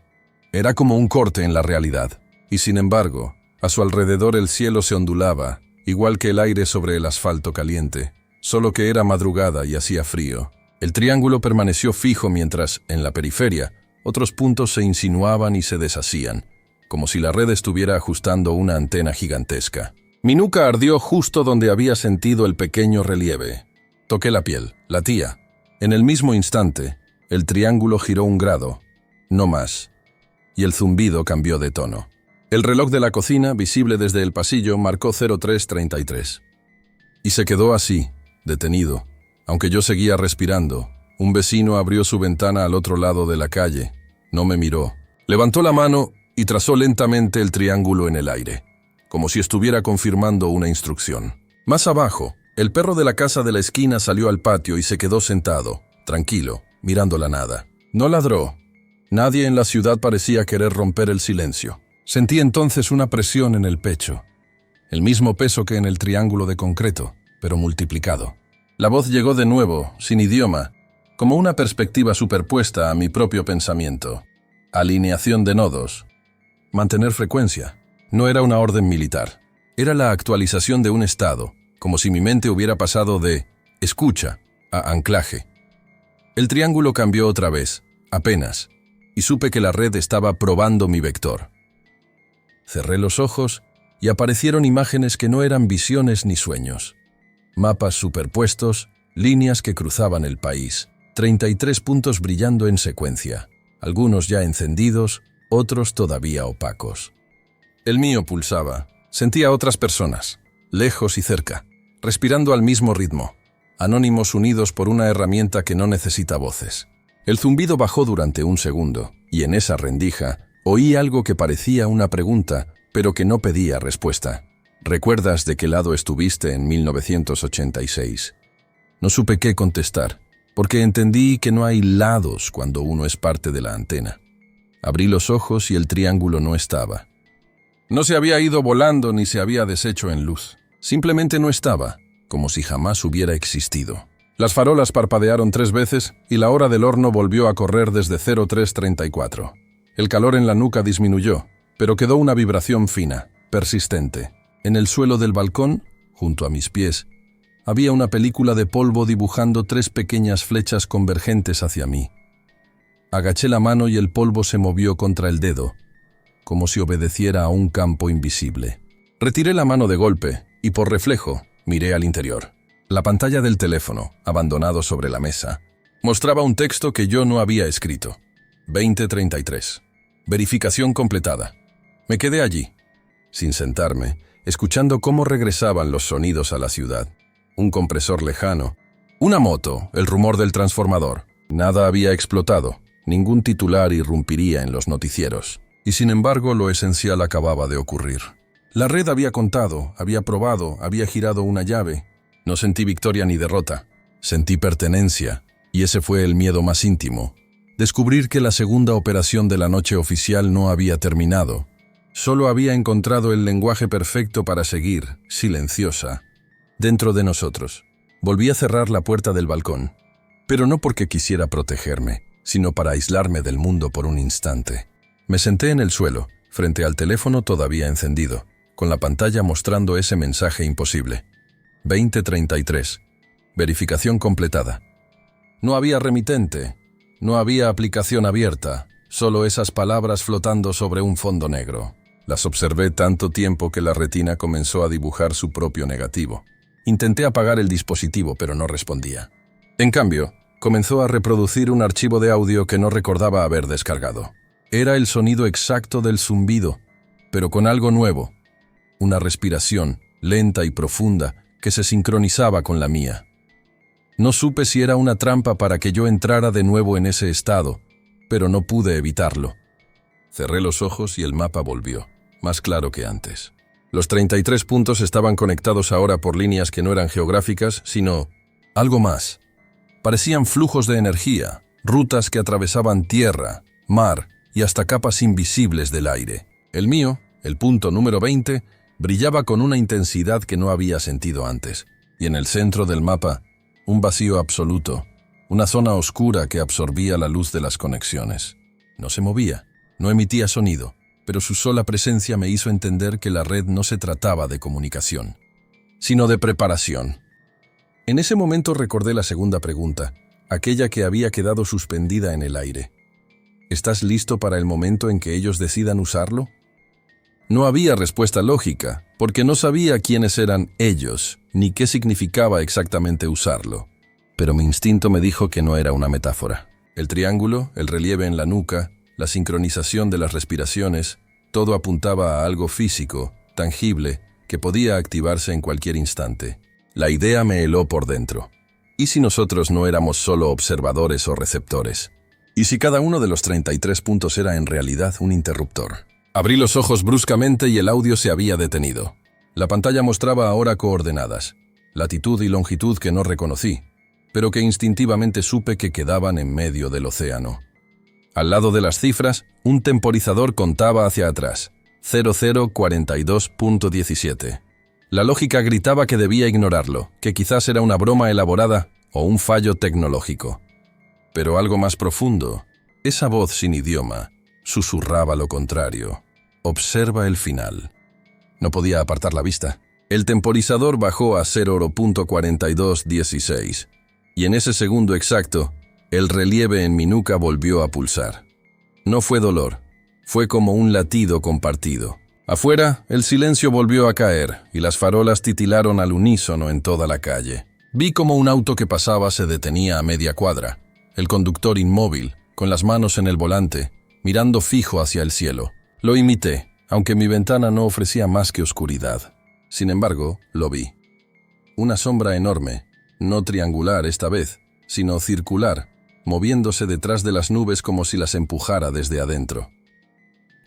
S1: Era como un corte en la realidad. Y sin embargo, a su alrededor el cielo se ondulaba, igual que el aire sobre el asfalto caliente, solo que era madrugada y hacía frío. El triángulo permaneció fijo mientras, en la periferia, otros puntos se insinuaban y se deshacían, como si la red estuviera ajustando una antena gigantesca. Mi nuca ardió justo donde había sentido el pequeño relieve. Toqué la piel, latía. En el mismo instante, el triángulo giró un grado, no más, y el zumbido cambió de tono. El reloj de la cocina, visible desde el pasillo, marcó 03:33. Y se quedó así, detenido. Aunque yo seguía respirando, un vecino abrió su ventana al otro lado de la calle. No me miró. Levantó la mano y trazó lentamente el triángulo en el aire, como si estuviera confirmando una instrucción. Más abajo, el perro de la casa de la esquina salió al patio y se quedó sentado, tranquilo, mirando la nada. No ladró. Nadie en la ciudad parecía querer romper el silencio. Sentí entonces una presión en el pecho, el mismo peso que en el triángulo de concreto, pero multiplicado. La voz llegó de nuevo, sin idioma, como una perspectiva superpuesta a mi propio pensamiento. Alineación de nodos. Mantener frecuencia. No era una orden militar. Era la actualización de un estado, como si mi mente hubiera pasado de escucha a anclaje. El triángulo cambió otra vez, apenas, y supe que la red estaba probando mi vector. Cerré los ojos y aparecieron imágenes que no eran visiones ni sueños. Mapas superpuestos, líneas que cruzaban el país, 33 puntos brillando en secuencia, algunos ya encendidos, otros todavía opacos. El mío pulsaba. Sentía a otras personas, lejos y cerca, respirando al mismo ritmo, anónimos unidos por una herramienta que no necesita voces. El zumbido bajó durante un segundo, y en esa rendija oí algo que parecía una pregunta, pero que no pedía respuesta. ¿Recuerdas de qué lado estuviste en 1986? No supe qué contestar, porque entendí que no hay lados cuando uno es parte de la antena. Abrí los ojos y el triángulo no estaba. No se había ido volando ni se había deshecho en luz. Simplemente no estaba, como si jamás hubiera existido. Las farolas parpadearon 3 veces y la hora del horno volvió a correr desde 03:34. El calor en la nuca disminuyó, pero quedó una vibración fina, persistente. En el suelo del balcón, junto a mis pies, Había una película de polvo dibujando 3 pequeñas flechas convergentes hacia mí. Agaché la mano y el polvo se movió contra el dedo, como si obedeciera a un campo invisible. Retiré la mano de golpe y, por reflejo, miré al interior. La pantalla del teléfono, abandonado sobre la mesa, mostraba un texto que yo no había escrito. 2033. Verificación completada. Me quedé allí, sin sentarme, escuchando cómo regresaban los sonidos a la ciudad. Un compresor lejano, una moto, el rumor del transformador. Nada había explotado, ningún titular irrumpiría en los noticieros. Y sin embargo, lo esencial acababa de ocurrir. La red había contado, había probado, había girado una llave. No sentí victoria ni derrota. Sentí pertenencia, y ese fue el miedo más íntimo. Descubrir que la segunda operación de la noche oficial no había terminado. Solo había encontrado el lenguaje perfecto para seguir, silenciosa, dentro de nosotros. Volví a cerrar la puerta del balcón, pero no porque quisiera protegerme, sino para aislarme del mundo por un instante. Me senté en el suelo, frente al teléfono todavía encendido, con la pantalla mostrando ese mensaje imposible. 2033. Verificación completada. No había remitente, no había aplicación abierta, solo esas palabras flotando sobre un fondo negro. Las observé tanto tiempo que la retina comenzó a dibujar su propio negativo. Intenté apagar el dispositivo, pero no respondía. En cambio, comenzó a reproducir un archivo de audio que no recordaba haber descargado. Era el sonido exacto del zumbido, pero con algo nuevo. Una respiración, lenta y profunda, que se sincronizaba con la mía. No supe si era una trampa para que yo entrara de nuevo en ese estado, pero no pude evitarlo. Cerré los ojos y el mapa volvió, más claro que antes. Los 33 puntos estaban conectados ahora por líneas que no eran geográficas, sino algo más. Parecían flujos de energía, rutas que atravesaban tierra, mar y hasta capas invisibles del aire. El mío, el punto número 20, brillaba con una intensidad que no había sentido antes. Y en el centro del mapa, un vacío absoluto, una zona oscura que absorbía la luz de las conexiones. No se movía, no emitía sonido, pero su sola presencia me hizo entender que la red no se trataba de comunicación, sino de preparación. En ese momento recordé la segunda pregunta, aquella que había quedado suspendida en el aire. ¿Estás listo para el momento en que ellos decidan usarlo? No había respuesta lógica, porque no sabía quiénes eran ellos, ni qué significaba exactamente usarlo. Pero mi instinto me dijo que no era una metáfora. El triángulo, el relieve en la nuca, la sincronización de las respiraciones, todo apuntaba a algo físico, tangible, que podía activarse en cualquier instante. La idea me heló por dentro. ¿Y si nosotros no éramos solo observadores o receptores? ¿Y si cada uno de los 33 puntos era en realidad un interruptor? Abrí los ojos bruscamente y el audio se había detenido. La pantalla mostraba ahora coordenadas, latitud y longitud que no reconocí, pero que instintivamente supe que quedaban en medio del océano. Al lado de las cifras, un temporizador contaba hacia atrás, 0042.17. La lógica gritaba que debía ignorarlo, que quizás era una broma elaborada o un fallo tecnológico. Pero algo más profundo, esa voz sin idioma, susurraba lo contrario. Observa el final. No podía apartar la vista. El temporizador bajó a 0.4216, y en ese segundo exacto, el relieve en mi nuca volvió a pulsar. No fue dolor, fue como un latido compartido. Afuera, el silencio volvió a caer y las farolas titilaron al unísono en toda la calle. Vi como un auto que pasaba se detenía a media cuadra, el conductor inmóvil, con las manos en el volante, mirando fijo hacia el cielo. Lo imité, aunque mi ventana no ofrecía más que oscuridad. Sin embargo, lo vi. Una sombra enorme, no triangular esta vez, sino circular, moviéndose detrás de las nubes como si las empujara desde adentro.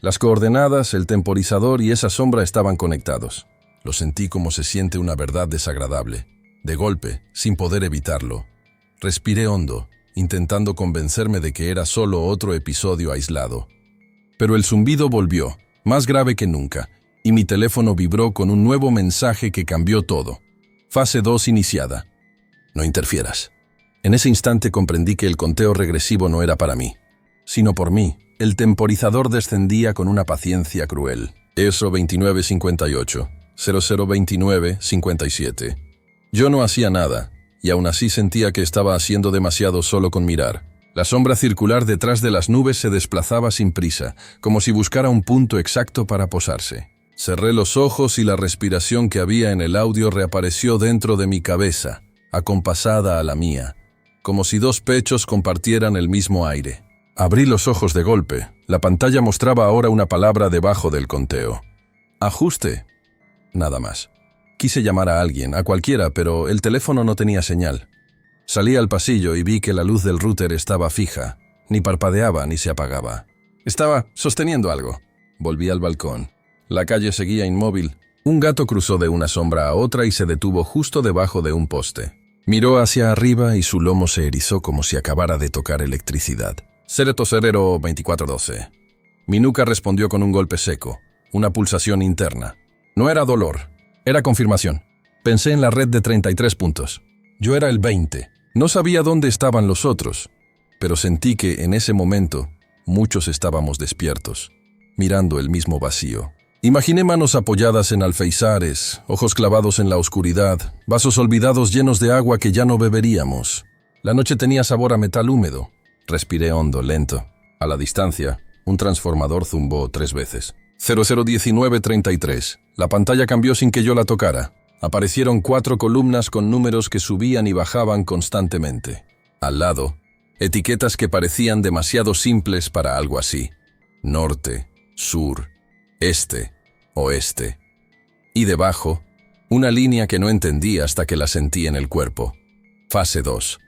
S1: Las coordenadas, el temporizador y esa sombra estaban conectados. Lo sentí como se siente una verdad desagradable. De golpe, sin poder evitarlo. Respiré hondo, intentando convencerme de que era solo otro episodio aislado. Pero el zumbido volvió, más grave que nunca, y mi teléfono vibró con un nuevo mensaje que cambió todo. Fase 2 iniciada. No interfieras. En ese instante comprendí que el conteo regresivo no era para mí, sino por mí. El temporizador descendía con una paciencia cruel. ESO 2958, 002957. Yo no hacía nada, y aún así sentía que estaba haciendo demasiado solo con mirar. La sombra circular detrás de las nubes se desplazaba sin prisa, como si buscara un punto exacto para posarse. Cerré los ojos y la respiración que había en el audio reapareció dentro de mi cabeza, acompasada a la mía, como si dos pechos compartieran el mismo aire. Abrí los ojos de golpe. La pantalla mostraba ahora una palabra debajo del conteo. Ajuste. Nada más. Quise llamar a alguien, a cualquiera, pero el teléfono no tenía señal. Salí al pasillo y vi que la luz del router estaba fija. Ni parpadeaba ni se apagaba. Estaba sosteniendo algo. Volví al balcón. La calle seguía inmóvil. Un gato cruzó de una sombra a otra y se detuvo justo debajo de un poste. Miró hacia arriba y su lomo se erizó como si acabara de tocar electricidad. Cereto Cerero 2412. Mi nuca respondió con un golpe seco, una pulsación interna. No era dolor, era confirmación. Pensé en la red de 33 puntos. Yo era el 20. No sabía dónde estaban los otros, pero sentí que en ese momento muchos estábamos despiertos, mirando el mismo vacío. Imaginé manos apoyadas en alféizares, ojos clavados en la oscuridad, vasos olvidados llenos de agua que ya no beberíamos. La noche tenía sabor a metal húmedo. Respiré hondo, lento. A la distancia, un transformador zumbó 3 veces. 001933. La pantalla cambió sin que yo la tocara. Aparecieron 4 columnas con números que subían y bajaban constantemente. Al lado, etiquetas que parecían demasiado simples para algo así. Norte, sur, este, oeste. Y debajo, una línea que no entendí hasta que la sentí en el cuerpo. Fase 2.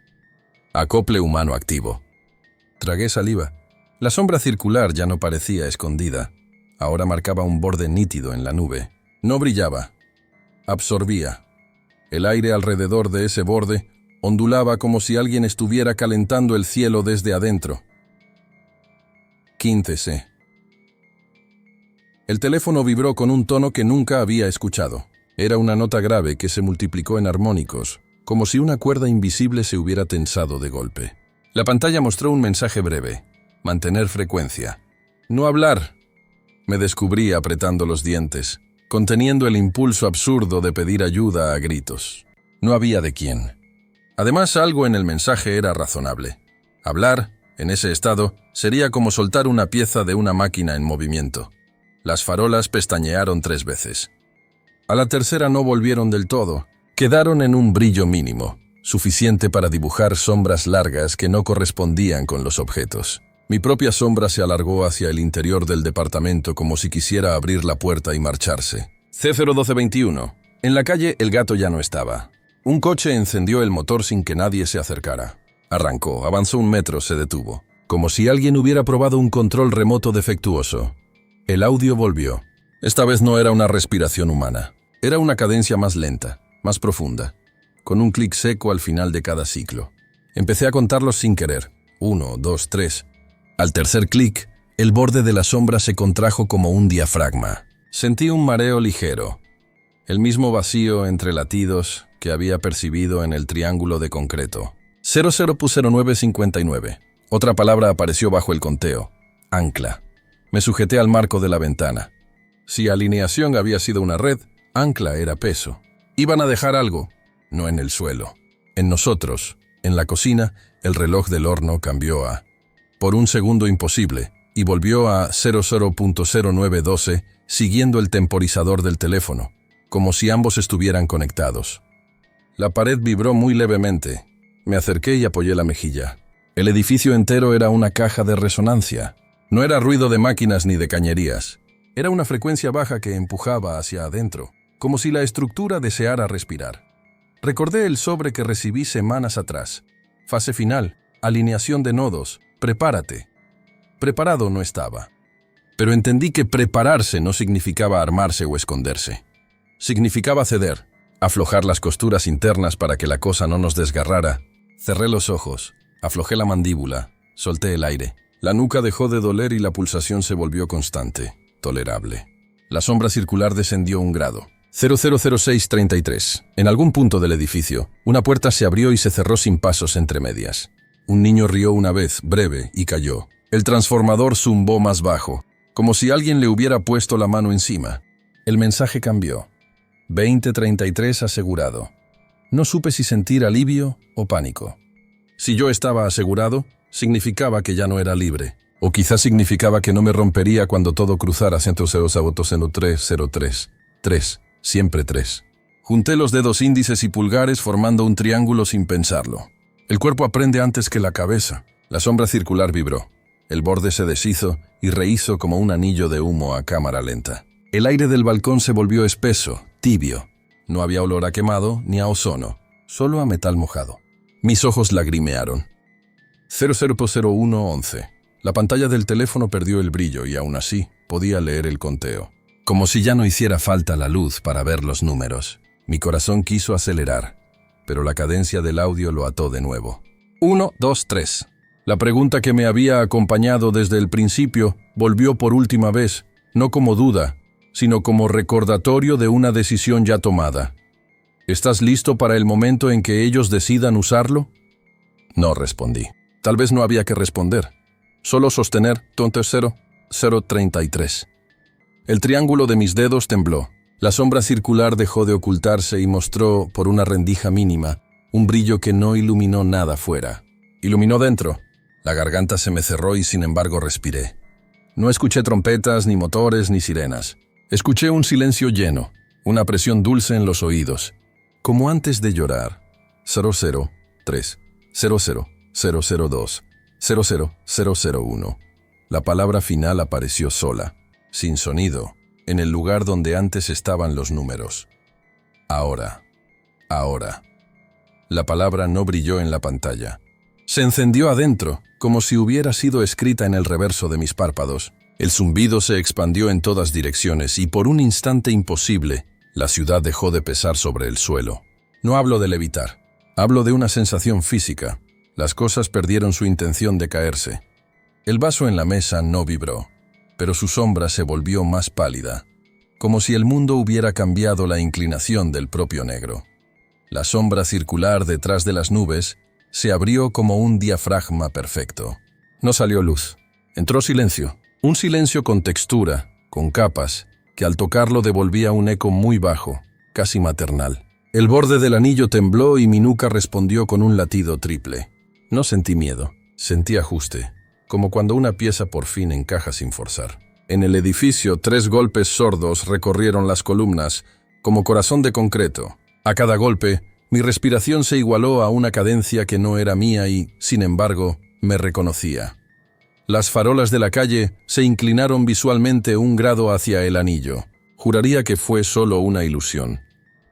S1: Acople humano activo. Tragué saliva. La sombra circular ya no parecía escondida. Ahora marcaba un borde nítido en la nube. No brillaba. Absorbía. El aire alrededor de ese borde ondulaba como si alguien estuviera calentando el cielo desde adentro. 15C. El teléfono vibró con un tono que nunca había escuchado. Era una nota grave que se multiplicó en armónicos, como si una cuerda invisible se hubiera tensado de golpe. La pantalla mostró un mensaje breve. Mantener frecuencia. No hablar. Me descubrí apretando los dientes, conteniendo el impulso absurdo de pedir ayuda a gritos. No había de quién. Además, algo en el mensaje era razonable. Hablar, en ese estado, sería como soltar una pieza de una máquina en movimiento. Las farolas pestañearon 3 veces. A la tercera no volvieron del todo. Quedaron en un brillo mínimo, suficiente para dibujar sombras largas que no correspondían con los objetos. Mi propia sombra se alargó hacia el interior del departamento como si quisiera abrir la puerta y marcharse. C01221. En la calle el gato ya no estaba. Un coche encendió el motor sin que nadie se acercara. Arrancó, avanzó 1 metro, se detuvo. Como si alguien hubiera probado un control remoto defectuoso. El audio volvió. Esta vez no era una respiración humana. Era una cadencia más lenta, más profunda, con un clic seco al final de cada ciclo. Empecé a contarlos sin querer. 1, 2, 3. Al tercer clic, el borde de la sombra se contrajo como un diafragma. Sentí un mareo ligero. El mismo vacío entre latidos que había percibido en el triángulo de concreto. 000959. Otra palabra apareció bajo el conteo. Ancla. Me sujeté al marco de la ventana. Si alineación había sido una red, ancla era peso. Iban a dejar algo, no en el suelo. En nosotros, en la cocina, el reloj del horno cambió a, por un segundo imposible, y volvió a 00.0912, siguiendo el temporizador del teléfono, como si ambos estuvieran conectados. La pared vibró muy levemente. Me acerqué y apoyé la mejilla. El edificio entero era una caja de resonancia. No era ruido de máquinas ni de cañerías. Era una frecuencia baja que empujaba hacia adentro, como si la estructura deseara respirar. Recordé el sobre que recibí semanas atrás. Fase final, alineación de nodos, prepárate. Preparado no estaba. Pero entendí que prepararse no significaba armarse o esconderse. Significaba ceder, aflojar las costuras internas para que la cosa no nos desgarrara. Cerré los ojos, aflojé la mandíbula, solté el aire. La nuca dejó de doler y la pulsación se volvió constante, tolerable. La sombra circular descendió 1 grado. 000633. En algún punto del edificio, una puerta se abrió y se cerró sin pasos entre medias. Un niño rió una vez, breve, y cayó. El transformador zumbó más bajo, como si alguien le hubiera puesto la mano encima. El mensaje cambió. 2033 asegurado. No supe si sentir alivio o pánico. Si yo estaba asegurado, significaba que ya no era libre. O quizás significaba que no me rompería cuando todo cruzara 103, 3, siempre 3. Junté los dedos índices y pulgares formando un triángulo sin pensarlo. El cuerpo aprende antes que la cabeza. La sombra circular vibró. El borde se deshizo y rehizo como un anillo de humo a cámara lenta. El aire del balcón se volvió espeso, tibio. No había olor a quemado ni a ozono, solo a metal mojado. Mis ojos lagrimearon. 000111. La pantalla del teléfono perdió el brillo y aún así podía leer el conteo. Como si ya no hiciera falta la luz para ver los números. Mi corazón quiso acelerar, pero la cadencia del audio lo ató de nuevo. 1, 2, 3. La pregunta que me había acompañado desde el principio volvió por última vez, no como duda, sino como recordatorio de una decisión ya tomada. ¿Estás listo para el momento en que ellos decidan usarlo? No respondí. Tal vez no había que responder. Solo sostener 033. El triángulo de mis dedos tembló. La sombra circular dejó de ocultarse y mostró, por una rendija mínima, un brillo que no iluminó nada fuera. Iluminó dentro. La garganta se me cerró y sin embargo respiré. No escuché trompetas, ni motores, ni sirenas. Escuché un silencio lleno, una presión dulce en los oídos. Como antes de llorar. 003, 00002, 00001. La palabra final apareció sola, sin sonido, en el lugar donde antes estaban los números. Ahora. La palabra no brilló en la pantalla. Se encendió adentro, como si hubiera sido escrita en el reverso de mis párpados. El zumbido se expandió en todas direcciones y por un instante imposible, la ciudad dejó de pesar sobre el suelo. No hablo de levitar, hablo de una sensación física. Las cosas perdieron su intención de caerse. El vaso en la mesa no vibró, pero su sombra se volvió más pálida, como si el mundo hubiera cambiado la inclinación del propio negro. La sombra circular detrás de las nubes se abrió como un diafragma perfecto. No salió luz. Entró silencio. Un silencio con textura, con capas, que al tocarlo devolvía un eco muy bajo, casi maternal. El borde del anillo tembló y mi nuca respondió con un latido triple. No sentí miedo, sentí ajuste, como cuando una pieza por fin encaja sin forzar. En el edificio, 3 golpes sordos recorrieron las columnas, como corazón de concreto. A cada golpe, mi respiración se igualó a una cadencia que no era mía y, sin embargo, me reconocía. Las farolas de la calle se inclinaron visualmente 1 grado hacia el anillo. Juraría que fue solo una ilusión.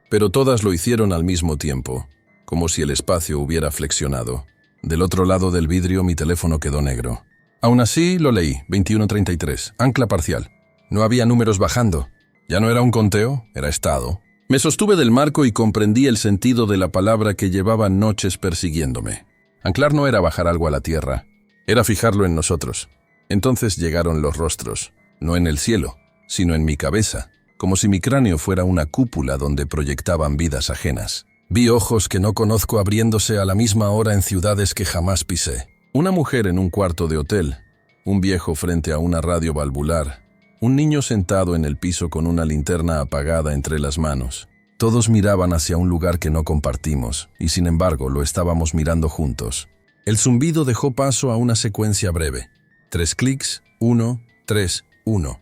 S1: Pero todas lo hicieron al mismo tiempo, como si el espacio hubiera flexionado. Del otro lado del vidrio mi teléfono quedó negro. Aún así lo leí, 21:33, ancla parcial. No había números bajando. Ya no era un conteo, era estado. Me sostuve del marco y comprendí el sentido de la palabra que llevaba noches persiguiéndome. Anclar no era bajar algo a la tierra, era fijarlo en nosotros. Entonces llegaron los rostros, no en el cielo, sino en mi cabeza, como si mi cráneo fuera una cúpula donde proyectaban vidas ajenas. Vi ojos que no conozco abriéndose a la misma hora en ciudades que jamás pisé. Una mujer en un cuarto de hotel, un viejo frente a una radio valvular, un niño sentado en el piso con una linterna apagada entre las manos. Todos miraban hacia un lugar que no compartimos, y sin embargo lo estábamos mirando juntos. El zumbido dejó paso a una secuencia breve. 3 clics, 1, 3, 1.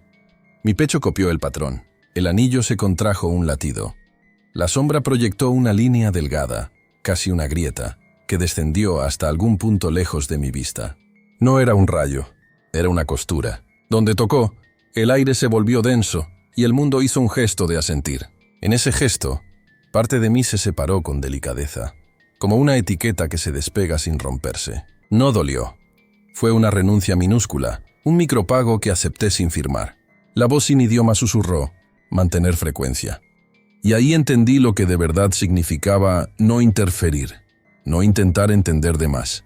S1: Mi pecho copió el patrón. El anillo se contrajo un latido. La sombra proyectó una línea delgada, casi una grieta, que descendió hasta algún punto lejos de mi vista. No era un rayo, era una costura. Donde tocó, el aire se volvió denso y el mundo hizo un gesto de asentir. En ese gesto, parte de mí se separó con delicadeza, como una etiqueta que se despega sin romperse. No dolió. Fue una renuncia minúscula, un micropago que acepté sin firmar. La voz sin idioma susurró, mantener frecuencia. Y ahí entendí lo que de verdad significaba no interferir, no intentar entender de más.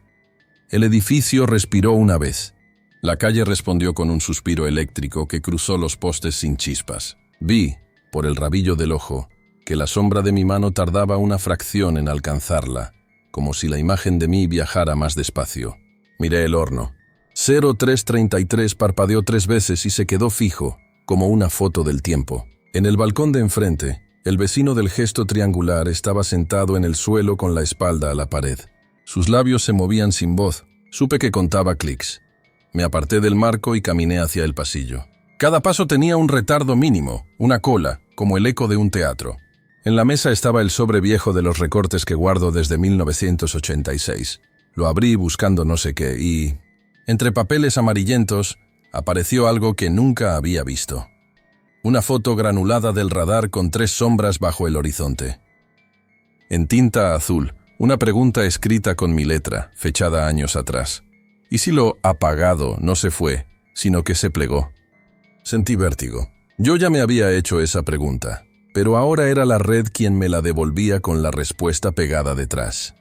S1: El edificio respiró una vez. La calle respondió con un suspiro eléctrico que cruzó los postes sin chispas. Vi, por el rabillo del ojo, que la sombra de mi mano tardaba una fracción en alcanzarla, como si la imagen de mí viajara más despacio. Miré el horno. 0333 parpadeó 3 veces y se quedó fijo, como una foto del tiempo. En el balcón de enfrente, El vecino del gesto triangular estaba sentado en el suelo con la espalda a la pared. Sus labios se movían sin voz. Supe que contaba clics. Me aparté del marco y caminé hacia el pasillo. Cada paso tenía un retardo mínimo, una cola, como el eco de un teatro. En la mesa estaba el sobre viejo de los recortes que guardo desde 1986. Lo abrí buscando no sé qué y, entre papeles amarillentos, apareció algo que nunca había visto. Una foto granulada del radar con 3 sombras bajo el horizonte. En tinta azul, una pregunta escrita con mi letra, fechada años atrás. ¿Y si lo apagado no se fue, sino que se plegó? Sentí vértigo. Yo ya me había hecho esa pregunta, pero ahora era la red quien me la devolvía con la respuesta pegada detrás.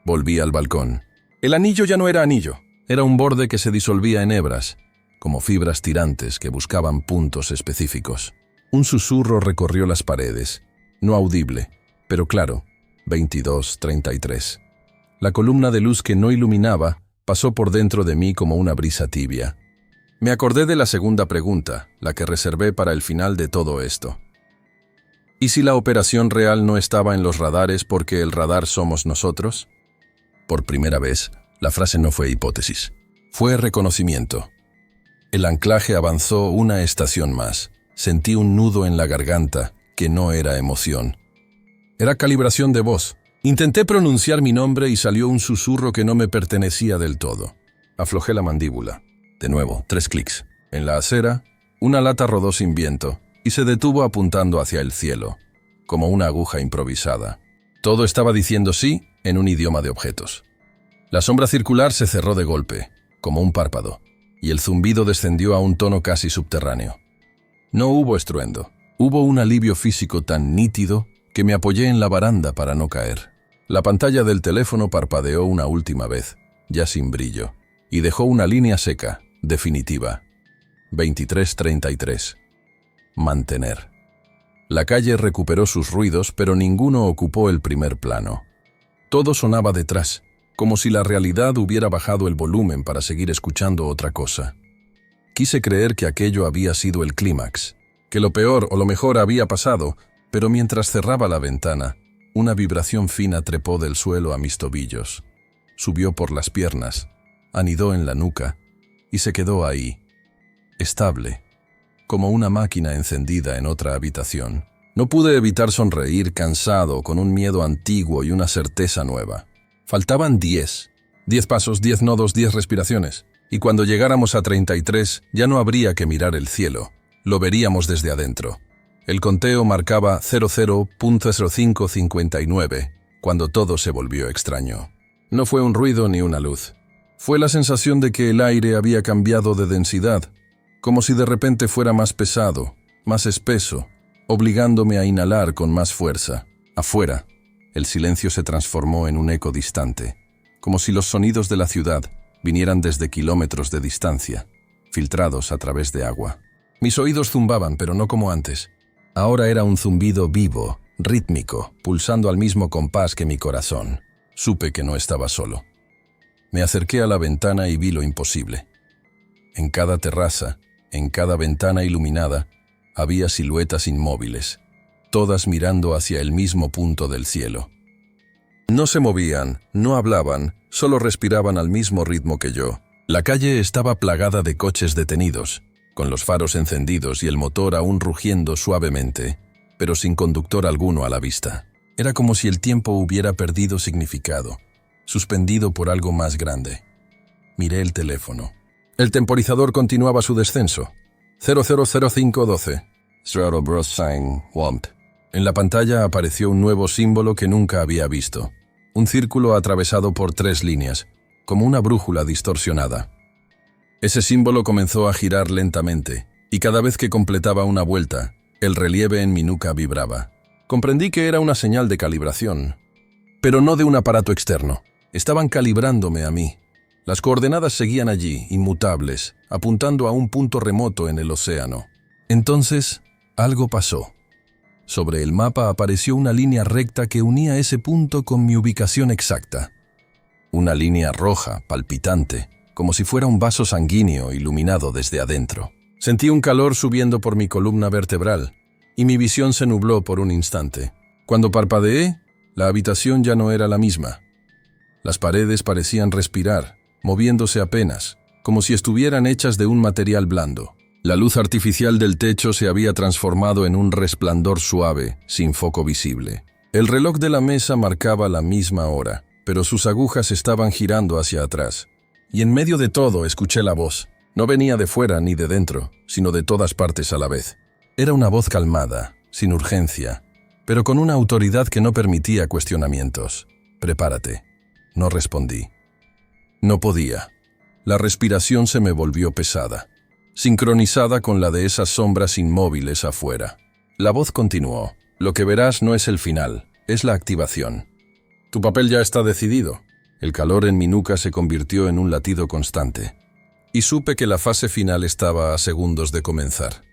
S1: Volví al balcón. El anillo ya no era anillo, era un borde que se disolvía en hebras, como fibras tirantes que buscaban puntos específicos. Un susurro recorrió las paredes, no audible, pero claro, 22:33. La columna de luz que no iluminaba pasó por dentro de mí como una brisa tibia. Me acordé de la segunda pregunta, la que reservé para el final de todo esto. ¿Y si la operación real no estaba en los radares porque el radar somos nosotros? Por primera vez, la frase no fue hipótesis, fue reconocimiento. El anclaje avanzó una estación más. Sentí un nudo en la garganta, que no era emoción. Era calibración de voz. Intenté pronunciar mi nombre y salió un susurro que no me pertenecía del todo. Aflojé la mandíbula. De nuevo, 3 clics. En la acera, una lata rodó sin viento y se detuvo apuntando hacia el cielo, como una aguja improvisada. Todo estaba diciendo sí en un idioma de objetos. La sombra circular se cerró de golpe, como un párpado, y el zumbido descendió a un tono casi subterráneo. No hubo estruendo. Hubo un alivio físico tan nítido que me apoyé en la baranda para no caer. La pantalla del teléfono parpadeó una última vez, ya sin brillo, y dejó una línea seca, definitiva. 23:33. Mantener. La calle recuperó sus ruidos, pero ninguno ocupó el primer plano. Todo sonaba detrás, como si la realidad hubiera bajado el volumen para seguir escuchando otra cosa. Quise creer que aquello había sido el clímax, que lo peor o lo mejor había pasado, pero mientras cerraba la ventana, una vibración fina trepó del suelo a mis tobillos. Subió por las piernas, anidó en la nuca y se quedó ahí, estable, como una máquina encendida en otra habitación. No pude evitar sonreír cansado, con un miedo antiguo y una certeza nueva. Faltaban 10 pasos, 10 nodos, 10 respiraciones. Y cuando llegáramos a 33, ya no habría que mirar el cielo. Lo veríamos desde adentro. El conteo marcaba 00.0559, cuando todo se volvió extraño. No fue un ruido ni una luz. Fue la sensación de que el aire había cambiado de densidad, como si de repente fuera más pesado, más espeso, obligándome a inhalar con más fuerza. Afuera, el silencio se transformó en un eco distante, como si los sonidos de la ciudad vinieran desde kilómetros de distancia, filtrados a través de agua. Mis oídos zumbaban, pero no como antes. Ahora era un zumbido vivo, rítmico, pulsando al mismo compás que mi corazón. Supe que no estaba solo. Me acerqué a la ventana y vi lo imposible. En cada terraza, en cada ventana iluminada, había siluetas inmóviles, todas mirando hacia el mismo punto del cielo. No se movían, no hablaban, solo respiraban al mismo ritmo que yo. La calle estaba plagada de coches detenidos, con los faros encendidos y el motor aún rugiendo suavemente, pero sin conductor alguno a la vista. Era como si el tiempo hubiera perdido significado, suspendido por algo más grande. Miré el teléfono. El temporizador continuaba su descenso. 000512. En la pantalla apareció un nuevo símbolo que nunca había visto. Un círculo atravesado por 3 líneas, como una brújula distorsionada. Ese símbolo comenzó a girar lentamente, y cada vez que completaba una vuelta, el relieve en mi nuca vibraba. Comprendí que era una señal de calibración, pero no de un aparato externo. Estaban calibrándome a mí. Las coordenadas seguían allí, inmutables, apuntando a un punto remoto en el océano. Entonces, algo pasó. Sobre el mapa apareció una línea recta que unía ese punto con mi ubicación exacta. Una línea roja, palpitante, como si fuera un vaso sanguíneo iluminado desde adentro. Sentí un calor subiendo por mi columna vertebral. y mi visión se nubló por un instante. Cuando parpadeé, la habitación ya no era la misma. Las paredes parecían respirar, moviéndose apenas, como si estuvieran hechas de un material blando. La luz artificial del techo se había transformado en un resplandor suave, sin foco visible. El reloj de la mesa marcaba la misma hora, pero sus agujas estaban girando hacia atrás. Y en medio de todo escuché la voz. No venía de fuera ni de dentro, sino de todas partes a la vez. Era una voz calmada, sin urgencia, pero con una autoridad que no permitía cuestionamientos. «Prepárate». No respondí. No podía. La respiración se me volvió pesada, sincronizada con la de esas sombras inmóviles afuera. La voz continuó. «Lo que verás no es el final, es la activación. Tu papel ya está decidido». El calor en mi nuca se convirtió en un latido constante, y supe que la fase final estaba a segundos de comenzar.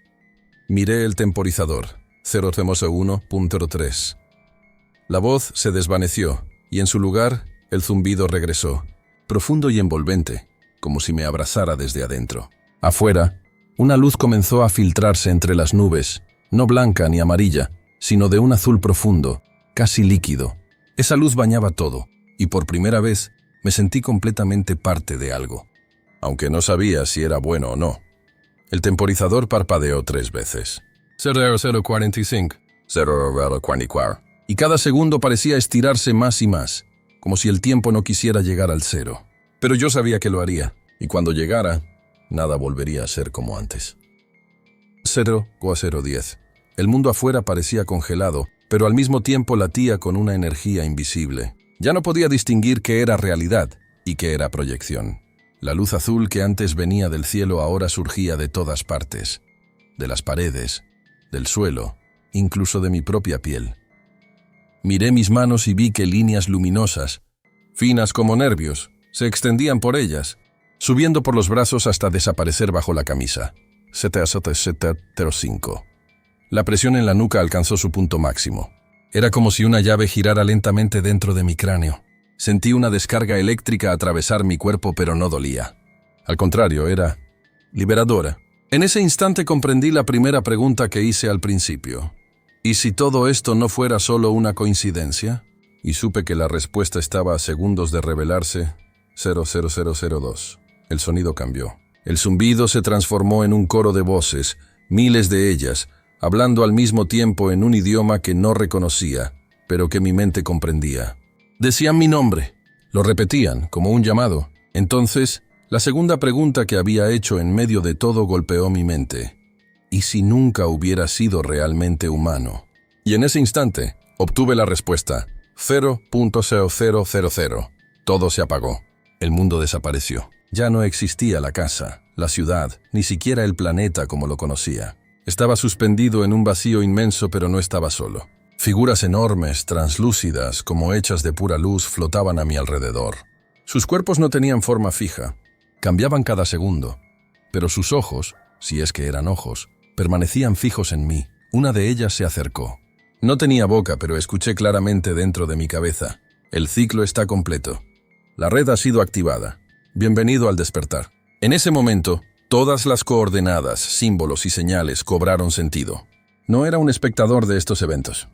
S1: Miré el temporizador, 0.1.3. La voz se desvaneció, y en su lugar, el zumbido regresó, profundo y envolvente, como si me abrazara desde adentro. Afuera, una luz comenzó a filtrarse entre las nubes, no blanca ni amarilla, sino de un azul profundo, casi líquido. Esa luz bañaba todo, y por primera vez me sentí completamente parte de algo, aunque no sabía si era bueno o no. El temporizador parpadeó 3 veces. 0045, 0044, y cada segundo parecía estirarse más y más, como si el tiempo no quisiera llegar al cero. Pero yo sabía que lo haría, y cuando llegara, nada volvería a ser como antes. 0,010. El mundo afuera parecía congelado, pero al mismo tiempo latía con una energía invisible. Ya no podía distinguir qué era realidad y qué era proyección. La luz azul que antes venía del cielo ahora surgía de todas partes, de las paredes, del suelo, incluso de mi propia piel. Miré mis manos y vi que líneas luminosas, finas como nervios, se extendían por ellas, subiendo por los brazos hasta desaparecer bajo la camisa. 705. La presión en la nuca alcanzó su punto máximo. Era como si una llave girara lentamente dentro de mi cráneo. Sentí una descarga eléctrica atravesar mi cuerpo, pero no dolía. Al contrario, era liberadora. En ese instante comprendí la primera pregunta que hice al principio. ¿Y si todo esto no fuera solo una coincidencia? Y supe que la respuesta estaba a segundos de revelarse. 00002. El sonido cambió. El zumbido se transformó en un coro de voces, miles de ellas, hablando al mismo tiempo en un idioma que no reconocía, pero que mi mente comprendía. Decían mi nombre. Lo repetían, como un llamado. Entonces, la segunda pregunta que había hecho en medio de todo golpeó mi mente. ¿Y si nunca hubiera sido realmente humano? Y en ese instante, obtuve la respuesta. 0.0000. Todo se apagó. El mundo desapareció. Ya no existía la casa, la ciudad, ni siquiera el planeta como lo conocía. Estaba suspendido en un vacío inmenso, pero no estaba solo. Figuras enormes, translúcidas, como hechas de pura luz, flotaban a mi alrededor. Sus cuerpos no tenían forma fija, cambiaban cada segundo, pero sus ojos, si es que eran ojos, permanecían fijos en mí. Una de ellas se acercó. No tenía boca, pero escuché claramente dentro de mi cabeza. El ciclo está completo. La red ha sido activada. Bienvenido al despertar. En ese momento, todas las coordenadas, símbolos y señales cobraron sentido. No era un espectador de estos eventos.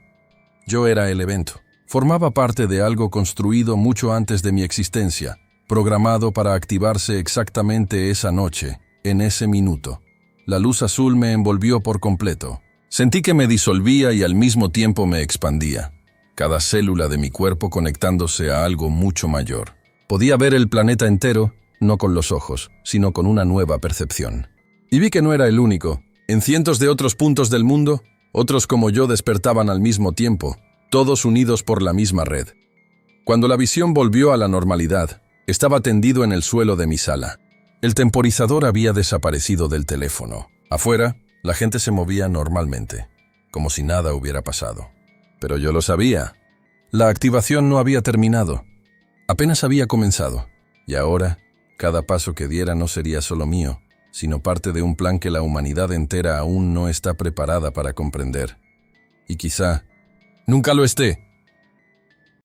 S1: Yo era el evento. Formaba parte de algo construido mucho antes de mi existencia, programado para activarse exactamente esa noche, en ese minuto. La luz azul me envolvió por completo. Sentí que me disolvía y al mismo tiempo me expandía, cada célula de mi cuerpo conectándose a algo mucho mayor. Podía ver el planeta entero, no con los ojos, sino con una nueva percepción. Y vi que no era el único. En cientos de otros puntos del mundo, otros como yo despertaban al mismo tiempo, todos unidos por la misma red. Cuando la visión volvió a la normalidad, estaba tendido en el suelo de mi sala. El temporizador había desaparecido del teléfono. Afuera, la gente se movía normalmente, como si nada hubiera pasado. Pero yo lo sabía. La activación no había terminado. Apenas había comenzado. Y ahora, cada paso que diera no sería solo mío, sino parte de un plan que la humanidad entera aún no está preparada para comprender. Y quizá nunca lo esté.